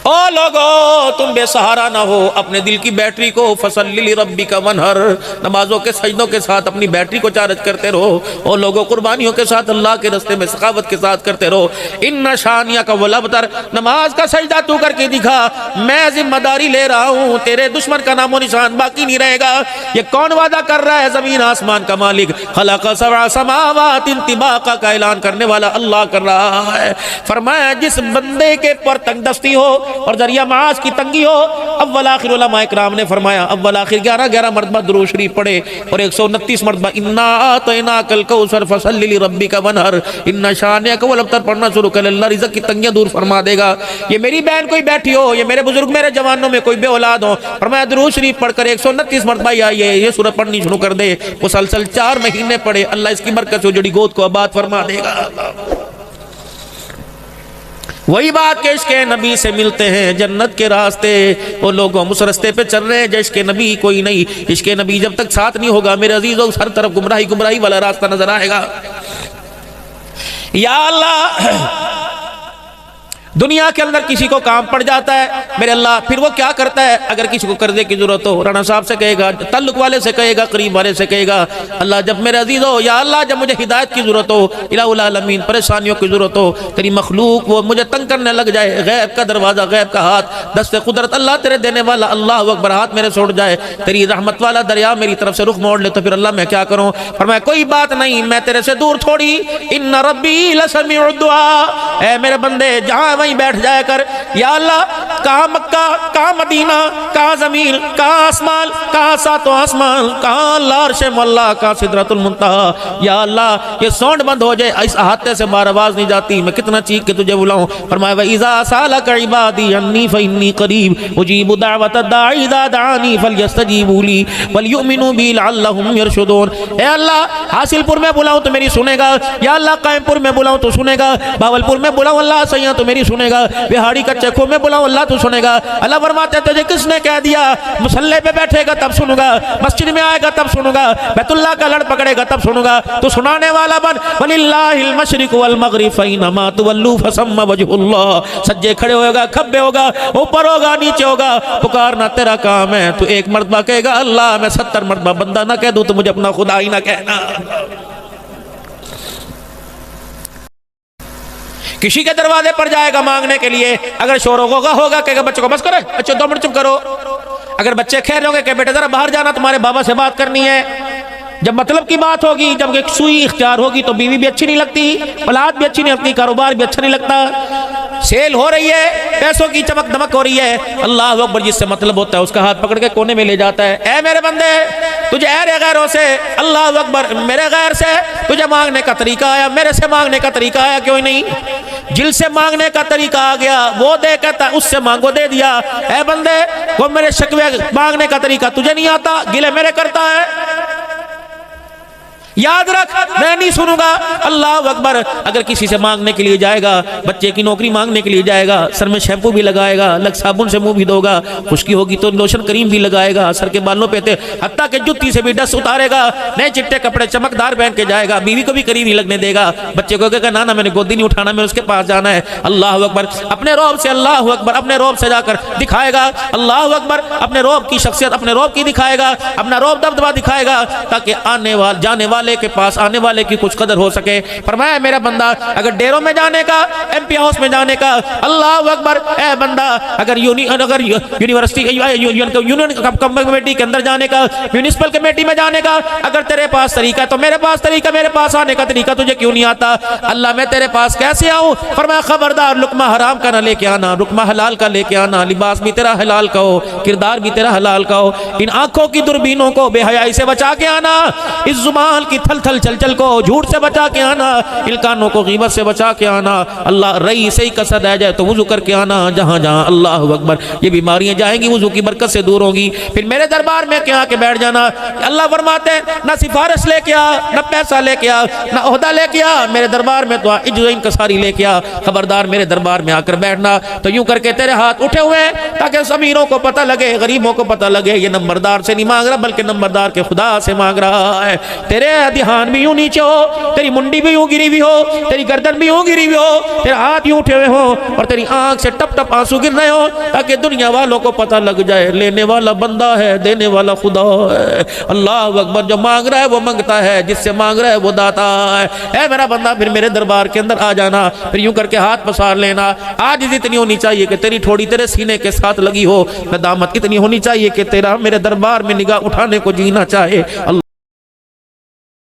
ओ लोगो तुम बेसहारा ना हो, अपने दिल की बैटरी को फसल्ली रब्बिका वनहर, नमाजों के सजदों के साथ अपनी बैटरी को चार्ज करते रहो। ओ लोगो कुर्बानियों के साथ अल्लाह के रास्ते में सखावत के साथ करते रहो। इन्ना शानिया का वल अबतर, नमाज का सजदा तू करके दिखा, मैं जिम्मेदारी ले रहा हूँ, तेरे दुश्मन का नामो निशान बाकी नहीं रहेगा। ये कौन वादा कर रहा है? जमीन आसमान का मालिक, खलक़ सबअ समावात तिबाका का ऐलान करने वाला अल्लाह कर रहा है। फरमाया जिस बंदे के पर तंगदस्ती हो और जरिया मास की तंगी हो, अव्वल आखिर उलमा इकराम ने फरमाया अव्वल आखिर 11 मरतबा दुरूद शरीफ पढ़े और 129 मरतबा इन्ना आतैनाकल कौसर फसल्लि लिरब्बिका वनहर इन्ना शानिअक वल अबतर पढ़ना शुरू कर, अल्लाह रिज़्क़ की तंगियां दूर फरमा देगा। ये मेरी बहन कोई बैठी हो, ये मेरे बुजुर्ग मेरे जवानों में कोई बे औलाद हो, फरमाया दुरूद शरीफ पढ़कर 129 मरतबा ये सूरत पढ़नी शुरू कर दे, मुसलसल 4 महीने पढ़े, अल्लाह इसकी बरकत से जुड़ी गोद को आबाद फरमा देगा। वही बात के इश्क़े नबी से मिलते हैं जन्नत के रास्ते। वो लोग हम उस रास्ते पे चल रहे हैं जिसके नबी कोई नहीं। इश्क़े नबी जब तक साथ नहीं होगा मेरे अजीजों, हर तरफ गुमराही गुमराही वाला रास्ता नजर आएगा। या अल्लाह, दुनिया के अंदर किसी को काम पड़ जाता है मेरे अल्लाह, फिर वो क्या करता है? अगर किसी को कर्जे की जरूरत हो, राणा साहब से कहेगा, ताल्लुक वाले से कहेगा, करीब वाले से कहेगा, अल्लाह जब मेरे अजीज हो, या अल्लाह जब मुझे हिदायत की जरूरत हो, इलाहुल आलमीन परेशानियों की जरूरत हो, तेरी मखलूक वो मुझे तंग करने लग जाए, गैब का दरवाजा, गैब का हाथ, दस्ते कुदरत अल्लाह तेरे देने वाला, अल्लाह अकबर, हाथ मेरे छोड़ जाए, तेरी रहमत वाला दरिया मेरी तरफ से रुख मोड़ ले, तो फिर अल्लाह मैं क्या करूँ? फरमाया कोई बात नहीं, मैं तेरे से दूर थोड़ी, इन्ना रब्बी लसमीउद दुआ, ऐ मेरे बंदे जहाँ वहीं बैठ जाया कर। या अल्लाह, कहाँ मक्का, कहाँ मदीना, कहाँ जमीन, कहाँ आसमान, कहाँ सातों आसमान, कहाँ अल्लाह अर्श मल्ला, कहाँ सिदरतुल मुंतहा। या अल्लाह ये साउंड बंद हो जाए, इस अहाते से बार आवाज नहीं जाती, मैं कितना चीख के तुझे बुलाऊं। फरमाया व इज़ा सालक इबादी अन्नी फइन्नी करीब उजीबु दावत दाई इज़ा दानी फलयस्तजीबू ली वलयुमिनु बी लअल्लहुम यरशुदून। ए अल्लाह, हासिलपुर में बुलाऊं तो मेरी सुनेगा, या अल्लाह कायमपुर में बुलाऊं तो सुनेगा, बावलपुर में बुलाऊं अल्लाह सैया तो मेरी सुनेगा, बिहाड़ी कच्चे खो में बुलाऊं अल्लाह तो सुनेगा। अल्लाह फरमाते हैं तुझे किसने कह दिया? मुसल्ले पे बैठेगा तब सुनूंगा, मस्जिद में आएगा तब सुनूंगा, बैतुल्लाह का लड़ पकड़ेगा तब सुनूंगा। तो सुनाने वाला बन, वलिल्लाहिल मशरिक वल मगरिब फइनमा तुवल्लू फसम्मा वजहुल्लाह। सज्जे खड़े होगा, खब्बे होगा, ऊपर होगा, नीचे होगा, पुकारना तेरा काम है। तू एक मरतबा कहेगा अल्लाह, मैं 70 मरतबा बंदा ना कह दूं तो मुझे अपना खुदा ही ना कहना। किसी के दरवाजे पर जाएगा मांगने के लिए, अगर शोर होगा कहेगा बच्चों को बस करो, बच्चों 2 मिनट चुप करो। अगर बच्चे खेल रहे कि बेटे जरा बाहर जाना, तुम्हारे बाबा से बात करनी है। जब मतलब की बात होगी, जब एक सुई इख्तियार होगी तो बीवी भी अच्छी नहीं लगती, औलाद भी अच्छी नहीं लगती, कारोबार भी अच्छा नहीं लगता। सेल हो रही है, पैसों की चमक दमक हो रही है, अल्लाह अकबर जिससे मतलब होता है उसका हाथ पकड़ के कोने में ले जाता है। ऐ मेरे बंदे, तुझे ऐरे गैरों से, अल्लाह अकबर, मेरे गैर से तुझे मांगने का तरीका आया, मेरे से मांगने का तरीका आया क्यों नहीं? जिल से मांगने का तरीका आ गया, वो दे कहता उससे मांगो दे दिया। ऐ बंदे, वो मेरे शिकवे मांगने का तरीका तुझे नहीं आता, गिले मेरे करता है। याद रख, मैं नहीं सुनूंगा। अल्लाह अकबर, अगर किसी से मांगने के लिए जाएगा, बच्चे की नौकरी मांगने के लिए जाएगा, सर में शैम्पू भी लगाएगा, लग साबुन से मुंह भी धोगा, खुश्की होगी तो लोशन करीम भी लगाएगा, सर के बालों पे हत्ता के जुत्ती से भी डस्ट उतारेगा, नए चिट्टे कपड़े चमकदार पहन के जाएगा, बीवी को भी करीब नहीं लगने देगा, बच्चे को कहेगा ना ना मैंने गोदी नहीं उठाना, मैं उसके पास जाना है। अल्लाह अकबर, अपने रौब से, अल्लाह अकबर, अपने रौब से जाकर दिखाएगा। अल्लाह अकबर, अपने रौब की शख्सियत अपने रौब की दिखाएगा, अपना रौब दबदबा दिखाएगा, ताकि आने वाले जाने वाले के पास आने वाले की कुछ कदर हो सके। फरमाया मेरा बंदा, अगर डेरों में जाने का, एमपी हाउस में जाने का, अल्लाह अकबर, ए बंदा, अगर यूनिवर्सिटी यूनियन कमेटी के अंदर जाने का, म्यूनिसिपल कमेटी में जाने का अगर तेरे पास तरीका तो मेरे पास तरीका, मेरे पास आने का तरीका तुझे क्यों नहीं आता? अल्लाह मैं तेरे पास कैसे आऊं? फरमाया खबरदार, लुकमा हराम का ना लेके आना, लुकमा हलाल का लेके आना, लिबास भी तेरा हलाल का हो, किरदार भी तेरा हलाल का हो, इन आंखों की दूरबीनों को बेहयाई से बचा के आना, इस जुबान की थल थल चल चल को झूठ से बचा के आना, इन कानों को गीबत से बचा के आना। अल्लाह रई से ही कसद आ जाए तो वुजू करके आना, जहां जहां अल्लाह अकबर ये बीमारियां जाएंगी वुजू की बरकत से दूर होंगी। फिर मेरे दरबार में क्या के बैठ जाना। अल्लाह फरमाते हैं ना सिफारिश लेके आ, ना पैसा लेके आ, ना ओहदा लेके आ, मेरे दरबार में तो इज्जत इंकसारी लेके आ। खबरदार मेरे दरबार में आकर बैठना तो यूं करके तेरे हाथ उठे हुए हैं ताकि अमीरों को पता लगे, गरीबों को पता लगे ये नंबरदार से नहीं मांग रहा बल्कि नंबरदार के खुदा से मांग रहा है। तेरे ध्यान भी यूं नीचे हो, तेरी मुंडी भी यूं गिरी हुई हो, तेरी गर्दन भी यूं गिरी हुई हो, तेरे हाथ यूं उठे हुए हो और तेरी आंख से टप टप आंसू गिर रहे हो, ताकि दुनिया वालों को पता लग जाए लेने वाला बंदा है, देने वाला खुदा है। अल्लाह अकबर। जो मांग रहा है वो मंगता है, जिससे मांग रहा है वो दाता है। ऐ मेरा बंदा फिर मेरे दरबार के अंदर आ जाना, फिर यूं करके हाथ पसार लेना। आज इतनी होनी चाहिए कि तेरी ठोड़ी तेरे सीने के साथ लगी हो, दामत इतनी होनी चाहिए कि तेरा मेरे दरबार में निगाह उठाने को जीना चाहे।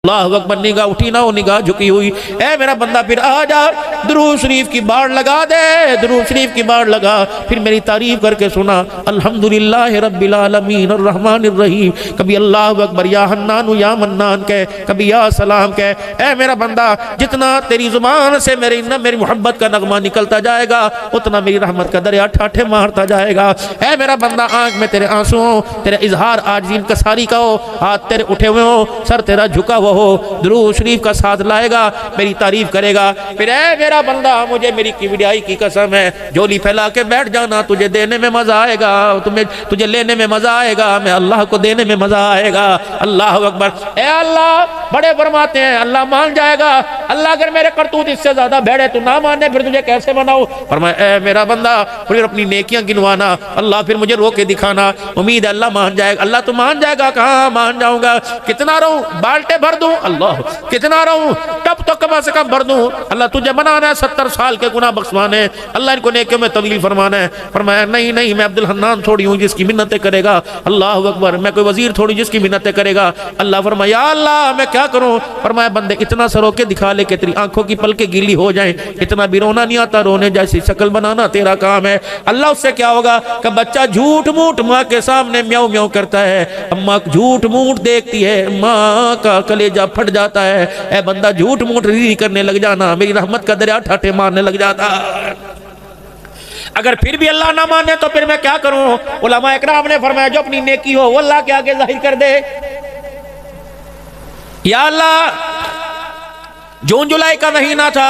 अल्लाह अकबर। निगाह उठी ना हो, निगाह झुकी हुई। ऐ मेरा बंदा फिर आ जा, दुरूद शरीफ की बाढ़ लगा दे, दुरूद शरीफ की बाढ़ लगा, फिर मेरी तारीफ करके सुना। अल्हम्दुलिल्लाह रब्बिल आलमीन अर्रहमानिर रहीम। कभी अल्लाह अकबर या हन्नान या मन्नान कह, कभी या सलाम कह। ऐ मेरा बंदा, जितना तेरी जुबान से मेरी मोहब्बत का नगमा निकलता जाएगा, उतना मेरी रहमत का दरिया ठाठे मारता जाएगा। ऐ मेरा बंदा, आंख में तेरे आंसू हो, तेरा इजहार आज इंकसारी का हो, हाथ तेरे उठे हुए हो, सर तेरा झुका हुआ हो, दुरूद शरीफ का साथ लाएगा, मेरी तारीफ करेगा। फिर ऐ मेरा बंदा, मुझे मेरी किबरियाई की कसम है, झोली फैला के बैठ जाना, तुझे देने में मजा आएगा, तुझे लेने में मजा आएगा, मैं अल्लाह को देने में मजा आएगा। अल्लाह अकबर। ऐ अल्लाह, बड़े फरमाते हैं अल्लाह मान जाएगा। अल्लाह अगर मेरे करतूत इससे ज्यादा बैठे तो ना माने, फिर तुझे कैसे बनाओ। फरमाया ऐ मेरा बंदा, फिर अपनी नेकियां गिनवाना, अल्लाह फिर मुझे रोके दिखाना, उम्मीद है अल्लाह मान जाएगा। अल्लाह तो मान जाएगा, कहाँ मान जाऊंगा, कितना रहूं, बाल्टे भर दूं, अल्लाह कितना रहूं, तब तो कम से कम भर दूं। अल्लाह तुझे बनाना है 70 साल के गुनाह बख्शवाने, अल्लाह इनको नेकियों में तब्दील फरमाना है। फरमाया नहीं नहीं, मैं अब्दुल हन्नान थोड़ी हूँ जिसकी मिन्नतें करेगा। अल्लाह अकबर। मैं कोई वजीर थोड़ी जिसकी मिन्नतें करेगा। अल्लाह फरमाया अल्लाह मैं क्या करूं। फरमाया बंदे, इतना सरो के दिखा ले कि तेरी आंखों की पलकें गीली हो जाएं, इतना भी रोना नहीं आता, रोने जैसी शक्ल बनाना तेरा काम है। अल्लाह उससे क्या होगा कि बच्चा झूठ मूठ माँ के सामने म्याऊ म्याऊ करता है, अम्मा झूठ मूठ देखती है, माँ का कलेजा फट जाता है। ऐ बंदा, झूठ मूठ री करने लग जाना, मेरी रहमत का दरिया ठाठे मारने लग जाता। अगर फिर भी अल्लाह ना माने तो फिर मैं क्या करूं। उलमा इकराम ने फरमाया जो अपनी नेकी हो वो अल्लाह के आगे जाहिर कर दे। या अल्लाह, जून जुलाई का महीना था,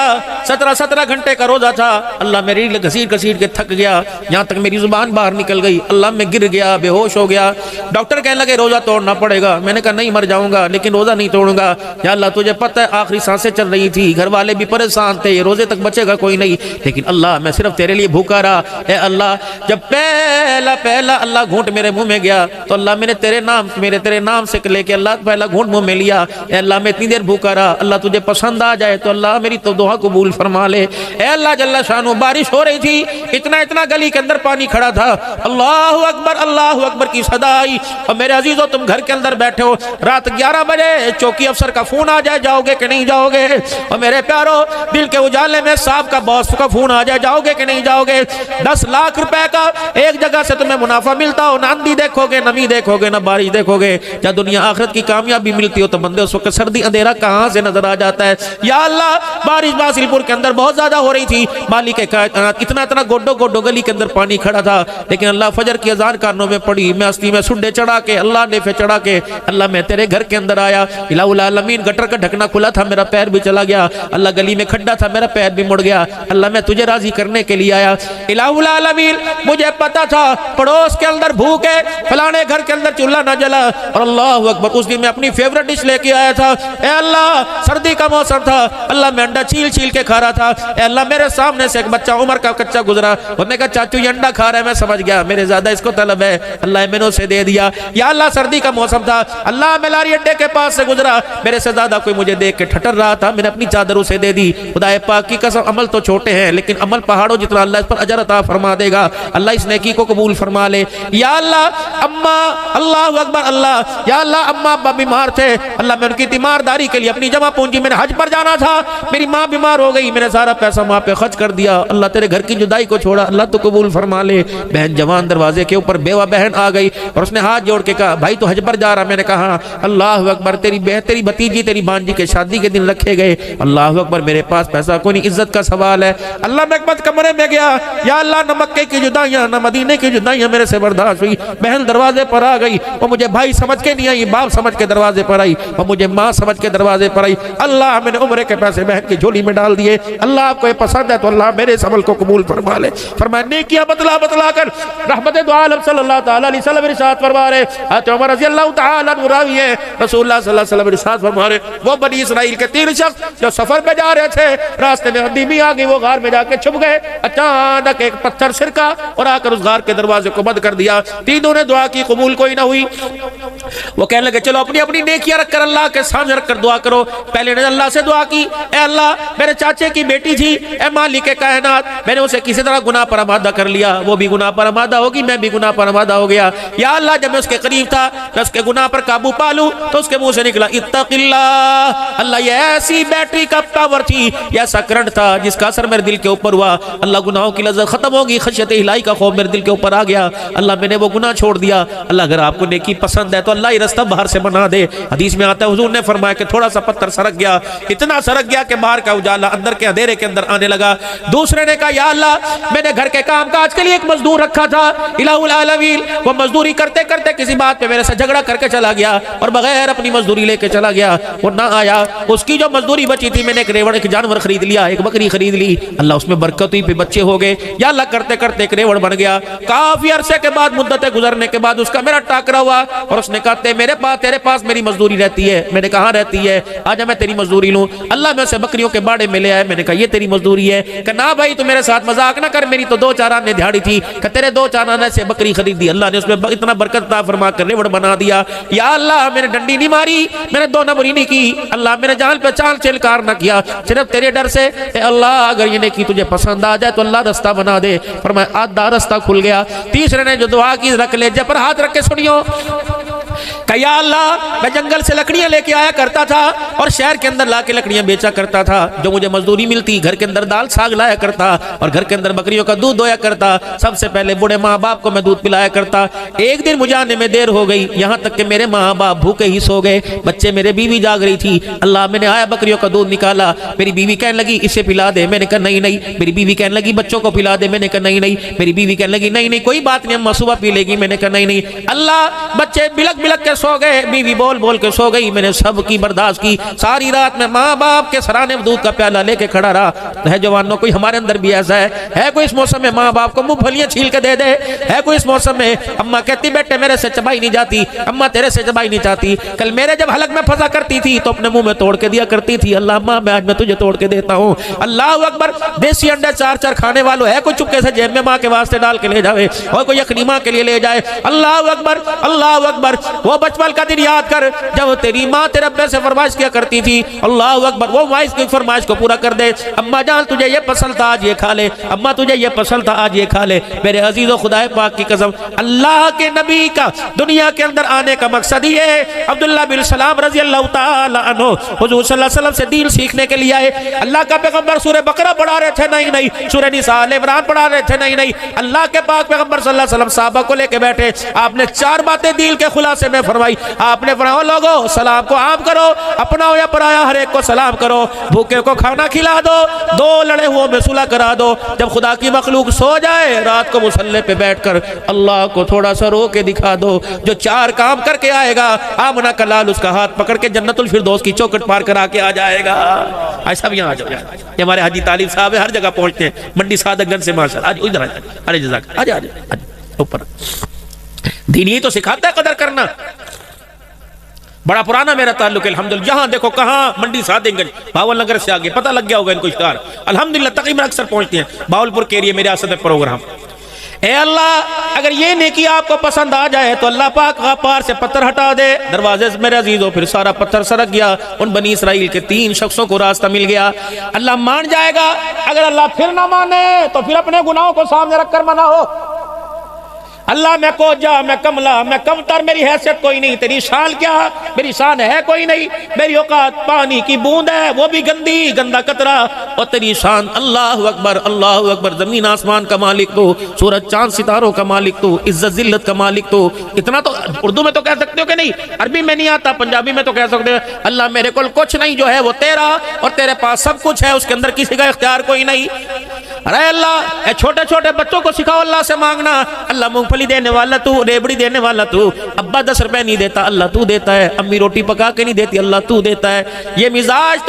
17 घंटे का रोजा था। अल्लाह मेरी घसीट घसीट के थक गया, यहाँ तक मेरी जुबान बाहर निकल गई। अल्लाह मैं गिर गया, बेहोश हो गया। डॉक्टर कहने लगे रोजा तोड़ना पड़ेगा। मैंने कहा नहीं, मर जाऊंगा लेकिन रोजा नहीं तोड़ूंगा। या अल्लाह तुझे पता है आखिरी सांसें चल रही थी, घर वाले भी परेशान थे, रोजे तक बचेगा कोई नहीं, लेकिन अल्लाह मैं सिर्फ तेरे लिए भूखा रहा। ए अल्लाह, जब पहला पहला अल्लाह घूंट मेरे मुंह में गया तो अल्लाह मैंने तेरे नाम से लेके अल्लाह पहला घूंट मुंह में लिया। ए अल्लाह मैं इतनी देर भूखा रहा, अल्लाह तुझे पसंद आ जाए तो अल्लाह मेरी तो दुआ कबूल फरमा ले। ए अल्लाह जल्ला शानू, बारिश हो रही थी, इतना इतना गली के अंदर पानी खड़ा था। अल्लाह अकबर की सदा आई। और मेरे अजीजों, तुम घर के अंदर बैठे हो, रात 11 बजे चौकी अफसर का फोन आ जाए, जाओगे कि नहीं जाओगे। और मेरे प्यारो, दिल के उजाले में साहब का बॉस का फोन आ जाए, जाओगे कि नहीं जाओगे। 10 लाख रुपए का एक जगह से तुम्हें मुनाफा मिलता हो, ना आंधी देखोगे, नमी देखोगे, ना बारिश देखोगे। जब दुनिया आखिरत की कामयाबी मिलती हो तो बंदे उस वक्त सर्दी अंधेरा कहां से नजर आ जाता है। या अल्लाह, बारिश बासिलपुर के अंदर बहुत ज्यादा हो रही थी, मालिक इतना इतना गोडो गोडो गली के अंदर पानी खड़ा था, लेकिन अल्लाह फजर की अजान कानों में पड़ी। मैं अस्ती में सुड्डे चढ़ा के, अल्लाह ने फिर चढ़ा के, अल्लाह मैं तेरे घर के अंदर आया। इलाहुल आलमीन, गटर का ढकना खुला था, मेरा पैर भी चला गया। अल्लाह गली में खड्डा था, मेरा पैर भी मुड़ गया। अल्लाह मैं तुझे राजी करने के लिए आया। इलाहुल आलमीन, मुझे पता था पड़ोस के अंदर भूख है, फलाने घर के अंदर चूल्हा ना जला। और अल्लाह अकबर, उस दिन मैं अपनी फेवरेट डिश लेके आया था। ए अल्लाह, सर्दी का मौसम था, अल्लाह मैं अंडा छील छील के खा रहा था। ए अल्लाह, मेरे सामने से एक बच्चा उम्र का कच्चा गुजरा, उसने कहा चाचू ये अंडा खा रहा है। मैं समझ गया मेरे ज्यादा इसको तलब है, अल्लाह मैंने उसे दे दिया। या अल्लाह, सर्दी का मौसम था, अल्लाह मैं लारी अड्डे के पास से गुजरा, मेरे से ज्यादा कोई मुझे देख के ठटर रहा था, मैंने अपनी चादर उसे दे दी। खुदा पाक की कसम, अमल तो छोटे हैं लेकिन अमल पहाड़ों जितना, अल्लाह इस पर अजर अता फरमा देगा। अल्लाह इस नेकी को कबूल फरमा ले। या अल्लाह, अम्मा, अल्लाह अकबर, अल्लाह, या अल्लाह, अम्मा अब्बा बीमार थे, अल्लाह मैं उनकी तीमारदारी के लिए अपनी जमा पूंजी, मैंने हज पर जाना था, मेरी माँ बीमार हो गई, मैंने सारा पैसा माँ पे खर्च कर दिया। अल्लाह तेरे घर की जुदाई को छोड़ा, अल्लाह तो कबूल फरमा ले। बहन जवान दरवाजे के ऊपर बेवा बहन आ गई और उसने हाथ जोड़ के कहा भाई तो हज पर जा रहा। मैंने कहा अल्लाह अकबर, तेरी बहन, तेरी भतीजी, तेरी भांजी के शादी के दिन रखे गए। अल्लाह अकबर, मेरे पास पैसा कोई नहीं, इज्जत का सवाल है। अल्लाह मैं एक कमरे में गया, या अल्लाह न मक्के की जुदाइयां न मदीने की जुदाइयां मेरे से बर्दाश्त हुई। बहन दरवाजे पर आ गई, वो मुझे भाई समझ के नहीं आई, बाप समझ के दरवाजे पर आई, और मुझे माँ समझ के दरवाजे पर आई। अल्लाह, मैंने उम्र के पैसे बहन की झोली में डाल दिए। अल्लाह आपको ये पसंद है तो अल्लाह मेरे इस अमल को कबूल फरमा ले। फरमाया नेकियां बतला बतला कर रहमत दो आलम सल्लल्लाहु तआला अलैहि वसल्लम इरशाद फरमा रहे, हज़रत उमर रज़ी अल्लाह तआला अन्हु रावी है, रसूलुल्लाह सल्लल्लाहु अलैहि वसल्लम इरशाद फरमा रहे, वो बनी इसराइल के 3 शख्स जो सफर पे जा रहे थे, रास्ते में आंधी भी आ गई, वो गार में जाके छुप गए। अचानक एक पत्थर सिरका और आकर उस गार के दरवाजे को बंद कर दिया। तीनों ने दुआ की, कबूल कोई ना हुई। वो कहने लगे चलो अपनी अपनी नेकियां रखकर अल्लाह के सामने रखकर दुआ करो। पहले ने अल्लाह से दुआ की, ए अल्लाह मेरे चाचे की बेटी थी, ए मालिक कायनात, मैंने उसे किसी तरह गुनाह पर आमादा कर लिया, वो भी गुनाह पर आमादा होगी, मैं भी गुनाह पर आमादा हो गया। या अल्लाह जब मैं उसके करीब था, मैं उसके गुनाह पर काबू पा लूं, तो उसके मुंह से निकला इत्तक़िल्लाह। अल्लाह ये ऐसी बैटरी का पावर थी, ये ऐसा करंट था जिसका असर मेरे दिल के ऊपर हुआ। अल्लाह गुनाहों की लज़्ज़त खत्म होगी, खशियत इलाही का खौफ मेरे दिल के ऊपर आ गया। अल्लाह मैंने वो गुनाह छोड़ दिया। अल्लाह अगर आपको नेकी पसंद है तो अल्लाह ही रास्ता बाहर से बना दे। हदीस में आता है हुजूर ने फरमाया कि थोड़ा सा पत्थर सरक गया, इतना सरक गया कि बाहर का उजाला अंदर के अंधेरे के अंदर आने लगा। दूसरे ने कहा या अल्लाह मैंने घर के काम काज के लिए एक मजदूर रखा था, इलाहुल आलमीन, वो मजदूरी करते करते किसी बात पे मेरे से झगड़ा करके चला गया और बगैर अपनी मजदूरी लेके चला गया, वो ना आया। उसकी जो मजदूरी बची थी मैंने एक रेवड़, एक जानवर खरीद लिया, एक बकरी खरीद ली। अल्लाह उसमें बरकत हुई, बच्चे हो गए। या अल्लाह करते करते एक रेवड़ बन गया। काफी अरसे के बाद, मुद्दतें गुजरने के बाद उसका मेरा टाकरा हुआ और उसने कहा तेरे पास मेरी मजदूरी रहती है। मैंने कहा रहती है, आजा मैं तेरी मजदूरी लूं। अल्लाह में से बकरियों के बाड़े में ले आया। मैंने कहा ये तेरी मजदूरी है। कहा ना भाई तू मेरे साथ मजाक ना कर, मेरी तो 2-4 आने दिहाड़ी थी। तेरे 2-4 आने से बकरी खरीदी, अल्लाह ने उसमें इतना बरकत अता फरमा कर रेवड़ बना दिया। या अल्लाह मैंने डंडी नहीं मारी, मैंने 2 नंबरी नहीं की, अल्लाह मैंने जान पे चाल चिलकार ना किया, सिर्फ तेरे डर से। अल्लाह अगर ये नेकी तुझे पसंद आ जाए तो अल्लाह रास्ता बना दे। फरमाया आधा रास्ता खुल गया। तीसरे ने जो दुआ की रख ले जब पर हाथ रख के सुनियो, कया अल्लाह मैं जंगल से लकड़ियां लेके आया करता था और शहर के अंदर लाके लकड़ियां बेचा करता था। जो मुझे मजदूरी मिलती घर के अंदर दाल साग लाया करता और घर के अंदर बकरियों का दूध दोया करता। सबसे पहले बूढ़े माँ बाप को मैं दूध पिलाया करता। एक दिन मुझे आने में देर हो गई, यहाँ तक कि मेरे माँ बाप भूखे ही सो गए, बच्चे मेरे बीवी जाग रही थी। अल्लाह मैंने आया बकरियों का दूध निकाला, मेरी बीवी कहने लगी इसे पिला दे। मैंने कहा नहीं नहीं। मेरी बीवी कहने लगी बच्चों को पिला दे। मैंने कहा नहीं नहीं। मेरी बीवी कहने लगी नहीं नहीं कोई बात नहीं, अम्मा सुबह पी लेगी। मैंने कहा नहीं नहीं। अल्लाह बच्चे बिलक बिलक के सो गए, बीवी बोल बोल के सो गई। मैंने सब की बर्दाश्त की। सारी रात में माँ बाप के सराने में दूध का प्याला लेके खड़ा रहा। है जवानों कोई हमारे अंदर भी ऐसा है कोई इस मौसम में माँ बाप को मुंह फलियां छील के दे दे। है कोई इस मौसम में अम्मा कहती बेटे मेरे से चबाई नहीं जाती, अम्मा तेरे से चबाई नहीं चाहती। कल मेरे जब हलक में फंसा करती थी तो अपने मुंह में तोड़ के दिया करती थी। अल्लाह अम्मा मैं आज मैं तुझे तोड़ के देता हूँ। अल्लाह अकबर। देसी अंडे 4-4 खाने वालों है कोई चुपके से जेब में माँ के वास्ते डाल के ले जाए और कोई यखनी माँ के लिए ले जाए। अल्लाह अकबर अल्लाह अकबर। वो बचपन का दिन याद कर जब तेरी माँ तेरे अब्बे से फरमाइश किया करती थी। अल्लाह अकबर। वो वाइस की फरमाइश को पूरा कर दे। अम्मा जान तुझे ये पसंद था आज ये खा ले, अम्मा तुझे ये पसंद था आज ये खा ले। मेरे अजीजों खुदा पाक की कसम अल्लाह के नबी का दुनिया के अंदर आने का मकसद ही है। अब्दुल्लाह बिन सलाम रजी अल्लाह तआला अन्हु हुजूर सल्लल्लाहु अलैहि वसल्लम से दीन सीखने के लिए आए। अल्लाह का पैगंबर सूरह बकरा पढ़ा रहे थे, नहीं नहीं। सूरह निसा आल इमरान पढ़ा रहे थे, नहीं नहीं। अल्लाह के पाक पैगंबर सल्लल्लाहु अलैहि वसल्लम साहबा को लेके बैठे। आपने 4 बातें दिल के खुलासे में फरमाई। आपने फरमाया लोगों सलाम को आम करो, अपना या पराया हर एक को सलाम करो, भूखे को खाना खिला दो, 2 लड़े हुओं में सुलह करा दो। जब खुदा की मखलूक सो जाए रात को मुसल्ले पे बैठकर अल्लाह को थोड़ा सा रो के दिखा दो। जो 4 काम करके आएगा आमना का लाल उसका हाथ पकड़ के जन्नतुल फिरदौस की चौखट पार करा के आ जाएगा। ऐसा भी यहाँ आ जाओ। ये हमारे हाजी तालिब साहब है, हर जगह पहुंचते हैं, मंडी सादतगंज से माशा। आज इधर अरे जज़ाक आजा आजा ऊपर। दीन ही तो सिखाता है कदर करना। बड़ा पुराना मेरा ताल्लुक अल्हम्दुलिल्लाह। जहां देखो कहां मंडी सादतगंज भावल नगर से आगे पता लग गया होगा इनको इश्तार। अल्हम्दुलिल्लाह तकरीबन अक्सर पहुंचते हैं भावलपुर के एरिया में रियासत में प्रोग्राम। ए अल्लाह अगर ये नेकी आपको पसंद आ जाए तो अल्लाह पाक पार से पत्थर हटा दे। दरवाजे से मेरे अजीजों फिर सारा पत्थर सरक गया। उन बनी इसराइल के 3 शख्सों को रास्ता मिल गया। अल्लाह मान जाएगा। अगर अल्लाह फिर ना माने तो फिर अपने गुनाहों को सामने रखकर मनाओ। अल्लाह मैं कोजा मैं कमला मैं कमतर, मेरी हैसियत कोई नहीं। तेरी शान क्या? मेरी शान है कोई नहीं। मेरी औकात पानी की बूंद है, वो भी गंदी गंदा कतरा। और तेरी शान अल्लाह अकबर अल्लाह अकबर। जमीन आसमान का मालिक तो, सूरज चांद सितारों का मालिक तो, इज्जत जिल्लत का मालिक तो। इतना तो उर्दू में तो कह सकते हो कि नहीं? अरबी में नहीं आता, पंजाबी में तो कह सकते हो अल्लाह मेरे को कुछ नहीं, जो है वो तेरा और तेरे पास सब कुछ है, उसके अंदर किसी का इख्तियार कोई नहीं। अरे अल्लाह ए छोटे छोटे बच्चों को सिखाओ अल्लाह से मांगना। अल्लाह मूंगफली देने वाला तू, रेबड़ी देने वाला तू। अब्बा 10 रुपए नहीं देता, अल्लाह तू देता है। अम्मी रोटी पका के नहीं देती, अल्लाह तू देता है। ये मिजाज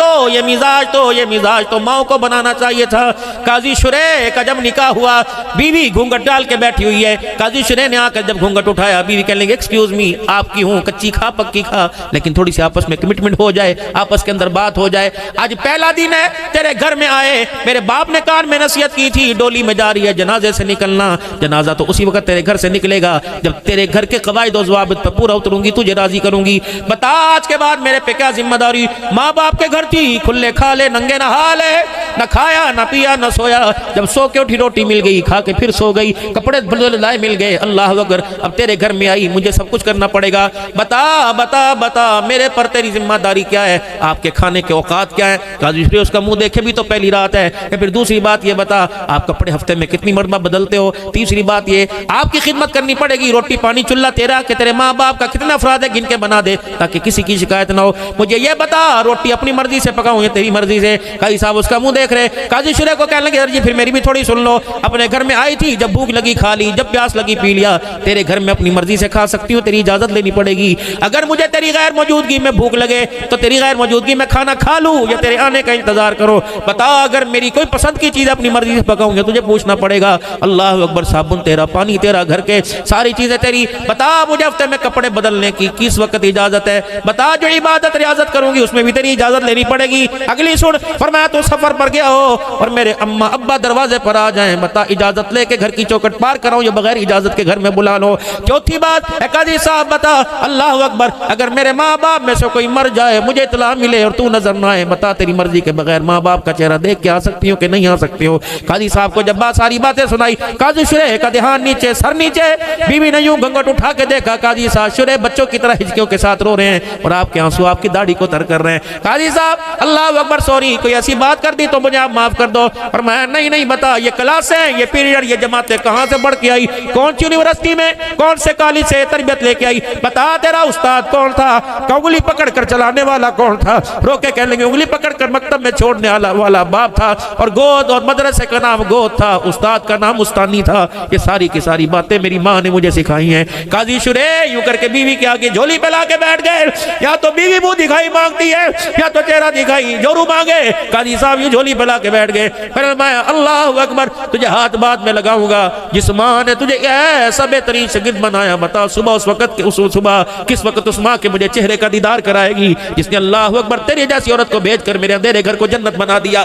तो माओ को बनाना चाहिए था। काजी शुरे का जब निकाह हुआ, बीवी घूंघट डाल के बैठी हुई है। काजी शुरे ने आकर जब घूंघट उठाया, बीवी कहने लगी एक्सक्यूज मी, आपकी हूँ, कच्ची खा पक्की खा, लेकिन थोड़ी सी आपस में कमिटमेंट हो जाए, आपस के अंदर बात हो जाए। आज पहला दिन है, तेरे घर में आए, मेरे बाप ने कान में नसीहत की थी, डोली में जा रही है, जनाजे से निकलना। जनाजा तो उसी वक्त तेरे घर से निकलेगा जब तेरे घर के कवायद और ज़वाबित पर पूरा उतरूंगी, तुझे राजी करूंगी। बता आज के बाद मेरे पे क्या जिम्मेदारी। माँ बाप के घर थी, खुले खा ले, नंगे नहा ले, न खाया न पिया न सोया। जब सो के उठी रोटी मिल गई, खा के फिर सो गई, कपड़े लाए मिल गए। अल्लाह अकबर, अब तेरे घर में आई, मुझे सब कुछ करना पड़ेगा। बता बता बता मेरे पर तेरी जिम्मेदारी क्या है, आपके खाने के औकात क्या है। काजी शुरे उसका मुंह देखे भी तो पहली रात है। फिर दूसरी बात ये बता, आप कपड़े हफ्ते में कितनी मरतबा बदलते हो। तीसरी बात ये, आपकी खिदमत करनी पड़ेगी, रोटी पानी चूल्हा तेरा कि तेरे माँ बाप का कितना अफराद है गिन के बना दे, ताकि किसी की शिकायत ना हो। मुझे ये बता, रोटी अपनी मर्जी से पकाऊं या तेरी मर्जी से। काजी साहब उसका मुंह देख रहे। काजी शुरे को कहने लगे, फिर मेरी भी थोड़ी सुन लो। अपने घर में आई थी, जब भूख लगी खा ली, जब प्यास लगी पी लिया। तेरे घर में अपनी मर्जी से खा सकती हूँ, तेरी इजाजत लेनी पड़ेगी। अगर मुझे तेरी गैर मौजूदगी में भूख लगे तो तेरी गैर मौजूदगी में खाना खा लूं या तेरे आने का इंतजार करो। बता, अगर मेरी कोई पसंद की चीज अपनी मर्जी से पकाऊंगा, तुझे पूछना पड़ेगा। अल्लाह अकबर, साबुन तेरा, पानी तेरा, घर के सारी चीजें तेरी। बता मुझे हफ्ते में कपड़े बदलने की किस वक्त इजाजत है। बता जो इबादत रियाजत करूंगी उसमें भी तेरी इजाजत लेनी पड़ेगी। अगली सुन, फरमाया तो सफर पर गया हो और मेरे अम्मा अब्बा दरवाजे पर आ जाएं, बता इजाजत लेके घर की चौखट पार कराऊं या बगैर इजाजत के घर में बुला लो। चौथी बात, काजी साहब बता, अल्लाह अकबर, अगर मेरे माँ बाप में से कोई मर जाए, मुझे इत्तला मिले और तू नजर ना आए, बता तेरी मर्जी के बगैर माँ बाप का चेहरा देख के आ सकती हो कि नहीं आ सकती हो। काजी साहब को जब सारी बातें सुनाई, काजी शुरे का ध्यान नीचे, सर नीचे। बीवी ने यूं घंघट उठा के देखा, काजी साहब शुरे बच्चों की तरह हिचकियों के साथ रो रहे हैं और आपके आंसू आपकी दाढ़ी को तर कर रहे हैं। काजी साहब, अल्लाह अकबर, सॉरी, कोई ऐसी बात कर दी तो मुझे आप माफ कर दो। और मैं नहीं बता, ये क्लास है, ये पीरियड, ये जमातें कहां से बढ़ के आई, कौन सी यूनिवर्सिटी में, कौन से कॉलेज से तरबियत लेके आई। बता तेरा उस्ताद कौन था, उंगली पकड़ कर चलाने वाला कौन था। रोके कहने लगे, उंगली पकड़ कर मकतब में छोड़ने वाला बाप था, और गोद और मदरसे का नाम गोद था, उस्ताद का नाम उस्तानी था। ये सारी की सारी बातें मेरी माँ ने मुझे सिखाई हैं। काजी शुरे यूं करके बीवी के आगे झोली फैला के बैठ गए। या तो बीवी मुंह दिखाई मांगती है या तो चेहरा दिखाई जोरू मांगे। काजी साहब यूं झोली फैला के बैठ गए। फिर मैं अल्लाह अकबर, तुझे हाथ बात में लगाऊंगा, जिस माँ ने तुझे ऐसा बेहतरीन शागिर्द बनाया, बता सुबह उस वक्त सुबह किस वक्त उस माँ के मुझे चेहरे का दीदार कराएगी जिसने अल्लाह अकबर तेरी जैसी औरत को भेजकर मेरे अंधेरे घर को जन्नत बना दिया।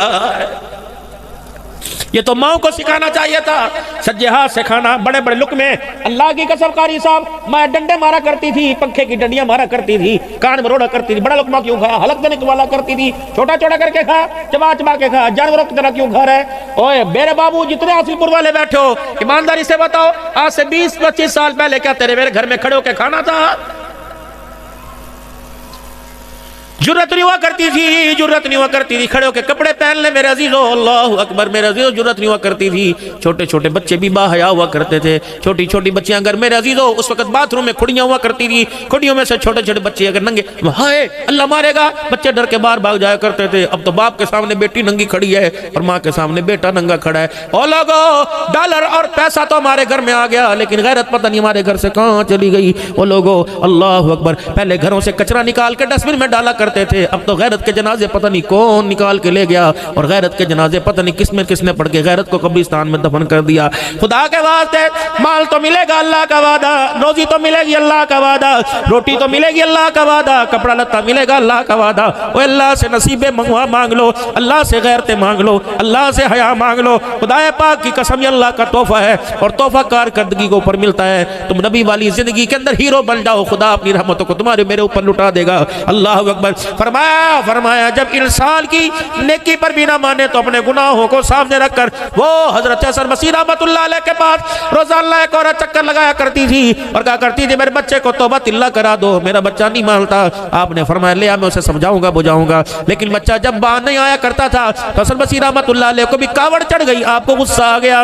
ये तो माओ को सिखाना चाहिए था, सज्जे हाथ से खाना, बड़े बड़े लुकमे। अल्लाह की कसम कारी साहब, मैं डंडे मारा करती थी, पंखे की डंडियां मारा करती थी, कान में रोड़ा करती थी। बड़ा लुकमा क्यों खाया, हलक देने वाला करती थी, छोटा छोटा करके खा, चबा चबा के खा, जानवरों की तरह क्यों खा रहे। ओए मेरे बाबू जितने हासिलपुर वाले बैठे हो, ईमानदारी से बताओ, आज से 20-25 साल पहले क्या तेरे मेरे घर में खड़े होकर खाना था? जुर्रत नहीं हुआ करती थी, जुर्रत नहीं हुआ करती थी खड़े होकर कपड़े पहन ले मेरे अजीजों। अल्लाह अकबर, मेरे अजीजों, जुर्रत नहीं हुआ करती थी। छोटे छोटे बच्चे भी बाहया हुआ करते थे, छोटी छोटी बच्चियां अगर मेरे अजीजों उस वक्त बाथरूम में खुड़ियां हुआ करती थी, खुड़ियों में से छोटे छोटे बच्चे अगर नंगे, हाय अल्लाह मारेगा, बच्चे डर के बाहर भाग जाया करते थे। अब तो बाप के सामने बेटी नंगी खड़ी है और माँ के सामने बेटा नंगा खड़ा है। ओ लोगो, डॉलर और पैसा तो हमारे घर में आ गया, लेकिन गैरत पता नहीं हमारे घर से कहाँ चली गई। ओ लोगो, अल्लाह अकबर, पहले घरों से कचरा निकाल के डस्टबिन में डाला करते थे, अब तो गैरत के जनाजे पता नहीं कौन निकाल के ले गया, और गैरत के जनाजे पता नहीं किसने पढ़ के गैरत को कब्रिस्तान में दफन कर दिया। खुदा के वास्ते, माल तो मिलेगा अल्लाह का वादा, रोजी तो मिलेगी अल्लाह का वादा, रोटी तो मिलेगी अल्लाह का वादा, कपड़ा लत्ता मिलेगा अल्लाह का वादा। ओ अल्लाह से नसीबे मंगवा मांग लो, अल्लाह से गैरते मांग लो, अल्लाह से हया मांग लो। खुदा पाक की कसम, ये अल्लाह का तोहफा है और तोहफा कारकर्दगी के ऊपर मिलता है। तुम नबी वाली जिंदगी के अंदर हीरो बन जाओ, खुदा अपनी रहमतों को तुम्हारे मेरे ऊपर लुटा देगा। अल्लाह अकबर। फरमाया जब इंसान की नेकी पर भी ना माने तो अपने गुनाहों को सामने रखकर वो हजरत हसन मसीह रहमतुल्लाह अलैह के पास रोजाना एक औरत चक्कर लगाया करती थी और कहा करती थी, मेरे बच्चे को तौबा तिल्ला करा दो, मेरा बच्चा नहीं मानता। आपने फरमाया ले आ, मैं उसे समझाऊंगा बुझाऊंगा। लेकिन बच्चा जब बाहर नहीं आया करता था तो हसन मसीह रहमतुल्लाह अलैह को भी कावड़ चढ़ गई, आपको गुस्सा आ गया।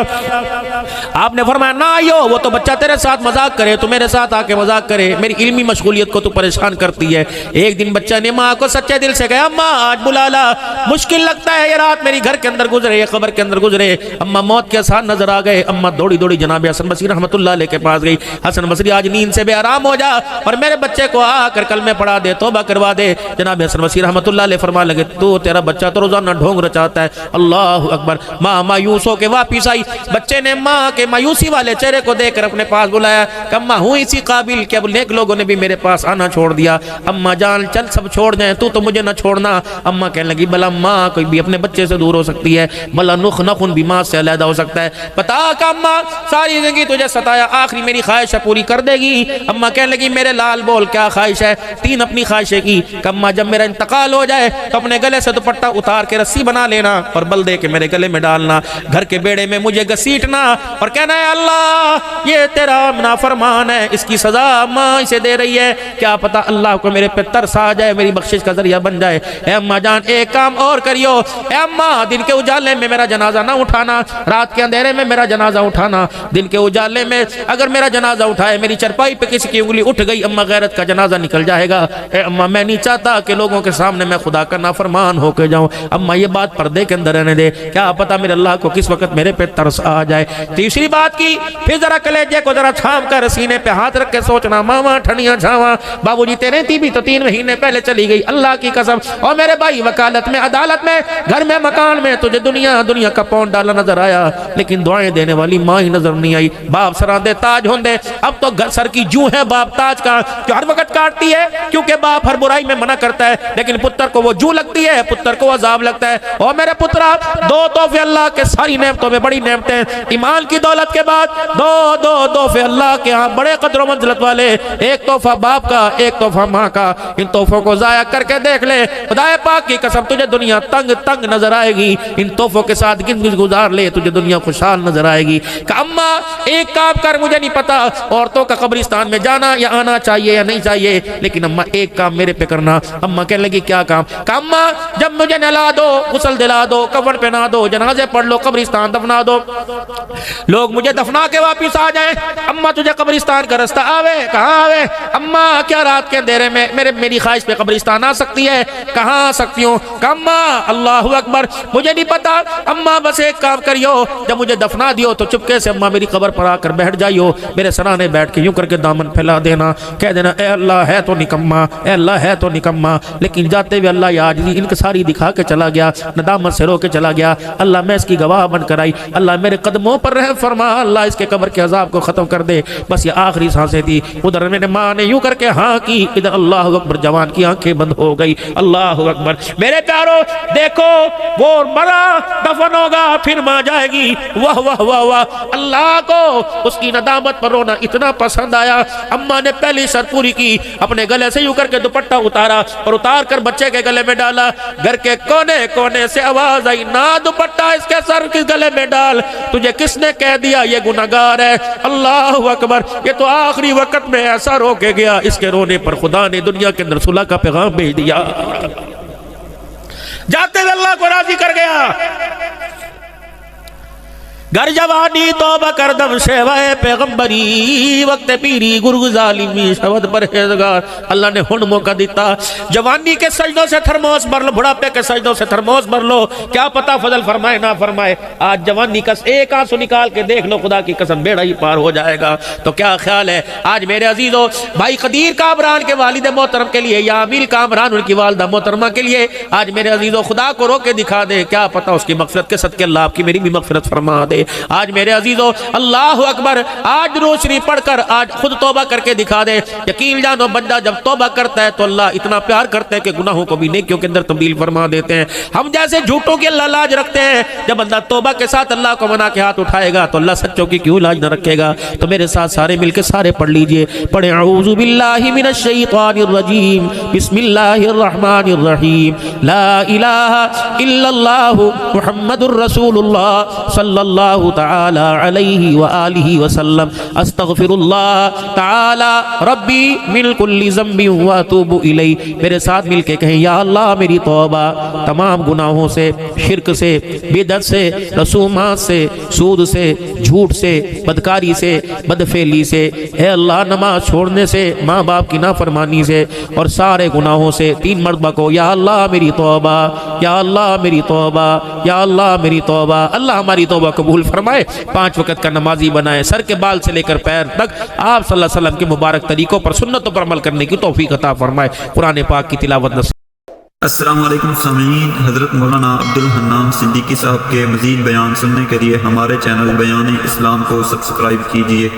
आपने फरमाया ना आइयो, वो तो बच्चा तेरे साथ मजाक करे, तू मेरे साथ आके मजाक करे, मेरी इल्मी मशगूलियत को तू परेशान करती है। एक दिन बच्चा ने माँ को सच्चे दिल से कहा अम्मा आज बुला ला, मुश्किल लगता है ये रात मेरी घर के अंदर गुजरे, ये कब्र के अंदर गुजरे। अम्मा मौत के आसार नजर आ गए। अम्मा दौड़ी दौड़ी जनाब हसन बसरी रहमतुल्लाह अलैह के पास गई। हसन बसरी आज नींद से बेआराम हो जा और मेरे बच्चे को आकर कलमे पढ़ा दे, तौबा करवा दे। जनाब हसन बसरी रहमतुल्लाह अलैह फरमा लगे तू तेरा बच्चा तो रोजाना ढोंग रचाता है। अल्लाह अकबर। माँ मायूस होकर वापिस आई। बच्चे ने माँ के मायूसी वाले चेहरे को देखकर अपने पास बुलाया। अम्मा हूँ इसी काबिल कि अब नेक लोगों ने भी मेरे पास आना छोड़ दिया। अम्मा जान चल सब छोड़ जाए, तू तो मुझे न छोड़ना। अम्मा कहने लगी भला माँ कोई भी अपने बच्चे से दूर हो सकती है, भला नुख नखुन भी माँ से अलहदा हो सकता है। बता कि अम्मा सारी जिंदगी तुझे सताया, आखिरी मेरी ख्वाहिश पूरी कर देगी। अम्मा कहने लगी मेरे लाल बोल क्या ख्वाहिश है? तीन अपनी ख्वाहिशें की। अम्मा जब मेरा इंतकाल हो जाए तो अपने गले से दुपट्टा उतार के रस्सी बना लेना और बल दे के मेरे गले में डालना, घर के बेड़े में मुझे घसीटना और कहना है अल्लाह ये तेरा नाफरमान है, इसकी सजा माँ इसे दे रही है, क्या पता अल्लाह को मेरे पे तरस आ जाए, मेरी बख्शिश का जरिया बन जाए। ए अम्मा जान एक काम और करियो, ए अम्मा दिन के उजाले में मेरा जनाजा ना उठाना, रात के अंधेरे में मेरा जनाजा उठाना। दिन के उजाले में अगर मेरा जनाजा उठाए, मेरी चरपाई पे किसी की उंगली उठ गई, अम्मा गैरत का जनाजा निकल जाएगा। ए अम्मा मैं नहीं चाहता कि लोगों के सामने मैं खुदा का नाफरमान होके जाऊं। अम्मा ये बात पर्दे के अंदर रहने दे, क्या पता मेरे अल्लाह को किस वक्त मेरे पे तरस आ जाए। तीसरी बात की, फिर जरा कलेजे को जरा थाम कर सीने पे हाथ रख के सोचना मामा ठनिया छावा बाबूजी तेरे भी तो 3 महीने पहले चली गई, अल्लाह की कसम। और मेरे भाई वकालत में, अदालत में, घर में, मकान में तुझे दुनिया का पौंड डाला नजर आया, लेकिन दुआएं देने वाली माँ ही नजर नहीं आई। बाप सरांदे ताज होंदे, अब तो सर की जू है बाप ताज का जो हर वक्त काटती है, क्योंकि बाप हर बुराई में मना करता है, लेकिन पुत्र को वो जू लगती है, पुत्र को अजाब लगता है। और मेरे पुत्रा 2 तोहफे अल्लाह के सारी नेमतों में बड़ी नेमतें, ईमान की दौलत के बाद 2 तोहफे अल्लाह के यहाँ बड़े कदर मंजिलत वाले, एक तोहफा बाप का, एक तोहफा माँ का। इन तोहफों को जाया करके देख ले, खुदाए पाक की कसम तुझे दुनिया तंग नजर आएगी। इन तोहफों के साथ जिंदगी गुजार ले, तुझे दुनिया खुशहाल नजर आएगी। अम्मा एक काम कर, मुझे नहीं पता औरतों का कब्रिस्तान में जाना या आना चाहिए या नहीं चाहिए, लेकिन अम्मा एक काम मेरे पे करना। अम्मा कहने लगी क्या काम? अम्मा जब मुझे नहला दो, गुस्ल दिला दो, कफन पहना दो, जनाजे पढ़ लो, कब्रिस्तान दफना दो, लोग मुझे दफना के वापिस आ जाएं। अम्मा तुझे कब्रिस्तान का रास्ता आवे? कहाँ आवे? अम्मा क्या रात के अंधेरे में मेरी ख्वाहिश पे कब्रिस्तान आ सकती है? कहाँ आ सकती हूँ? अम्मा अल्लाह अकबर, मुझे नहीं पता। अम्मा बस एक काम करियो, जब मुझे दफना दियो तो चुपके से अम्मा मेरी कब्र पर आकर बैठ जाइयो, मेरे सराहने बैठ के यूं करके दामन फैला देना, कह देना ए अल्लाह है तो निकम्मा, ए अल्लाह है तो निकम्मा, लेकिन जाते हुए अल्लाह आज इनकी सारी दिखा के चला गया, नदामत से रो के चला गया। अल्लाह मैं इसकी गवाह बनकर आई, अल्लाह मेरे कदमों पर रहम फरमा, अल्लाह इसके कब्र के अजाब को खत्म कर दे। बस ये आखिरी सांसें थी। उधर मेरे माँ ने यूं करके हाँ की, इधर अल्लाह अकबर जवान की आंखें बंद हो गई। अल्लाह अकबर। मेरे प्यारो देखो वो मरा दफन होगा, फिर माँ जाएगी। वाह वाह वाह वाह, अल्लाह को उसकी नदामत पर रोना इतना पसंद आया। अम्मा ने पहली शर्त पूरी की, अपने गले से यूं करके दुपट्टा उतारा और उतार कर बच्चे के गले में डाला। घर के कोने कोने से आवाज आई, ना दुपट्टा इसके सर के गले में डाल, तुझे किसने कह दिया ये गुनाहगार है? अल्लाह अकबर। ये तो आखिरी वक्त में ऐसा रो के गया, इसके रोने पर खुदा ने दुनिया के अंदर सुलह का पैगाम भेज दिया। जाते हुए अल्लाह को राजी कर गया। घर जवानी तौबा कर दम शेवाए पैगंबरी, वक्त पीरी गुरु जालिमी शबद परहेजगार। अल्लाह ने हुन मौका दिता, जवानी के सजदों से थरमोस भर लो, बुढ़ापे के सजदों से थरमोस भर लो, क्या पता फजल फरमाए ना फरमाए। आज जवानी का एक आंसू निकाल के देख लो, खुदा की कसम बेड़ा ही पार हो जाएगा। तो क्या ख्याल है आज मेरे अजीजों, भाई कदीर कामरान के वालिद मोहतरम के लिए या अमील कामरान उनकी वालदा मोहतरमा के लिए, आज मेरे अजीजों खुदा को रो के दिखा दे, क्या पता उसकी मगफिरत के सदके अल्लाह आपकी मेरी भी मगफिरत फरमा दे। आज मेरे अजीजों अल्लाह अकबर, आज रोशनी पढ़कर आज खुद तौबा करके दिखा दे। यकीन जानो बंदा जब तौबा करता है तो अल्लाह इतना प्यार करता है कि गुनाहों को भी नेकियों के अंदर तब्दील फरमा देते हैं। हम जैसे झूठों की अल्लाह लाज रखते हैं, जब बंदा तौबा के साथ अल्लाह को मना के हाथ उठाएगा तो अल्लाह सच्चों की क्यों लाज न रखेगा। तो मेरे साथ सारे मिलकर सारे पढ़ लीजिए, पढ़े औज़ु बिल्लाहि मिनश शैतानिर रजीम, बिस्मिल्लाहिर रहमानिर रहीम, ला इलाहा इल्लल्लाहु मुहम्मदुर रसूलुल्लाह सल्लल्लाहु सल्लल्लाहु तआला अलैहि व आलिहि वसल्लम अस्तगफिरुल्लाह तआला रब्बी मिन कुल्ली ज़म्बि व अतूबु इलैहि। मेरे साथ मिलके कहें, या अल्लाह मेरी तौबा तमाम गुनाहों से, शिर्क से, बिदअत से, रसूमात से, सूद से, झूठ से, बदकारी से, बदफेली से, ए अल्लाह नमाज छोड़ने से, माँ बाप की नाफरमानी से और सारे गुनाहों से 3 मरतबा को, या अल्लाह मेरी तौबा, या अल्लाह मेरी तौबा, या अल्लाह मेरी तौबा। अल्लाह हमारी तौबा कबूल फरमाए, 5 वक़्त का नमाजी बनाए, सर के बाल से लेकर पैर तक आप सल्लल्लाहु अलैहि वसल्लम के मुबारक तरीकों पर, सुन्नतों पर अमल करने की तौफीक अता फरमाए। कुरान पाक की तिलावत नसीब। अस्सलाम वालेकुम सामीन, हज़रत मौलाना अब्दुल हन्नान सिद्दीकी साहब के मज़ीद बयान सुनने के लिए हमारे चैनल बयान इस्लाम को सब्सक्राइब कीजिए।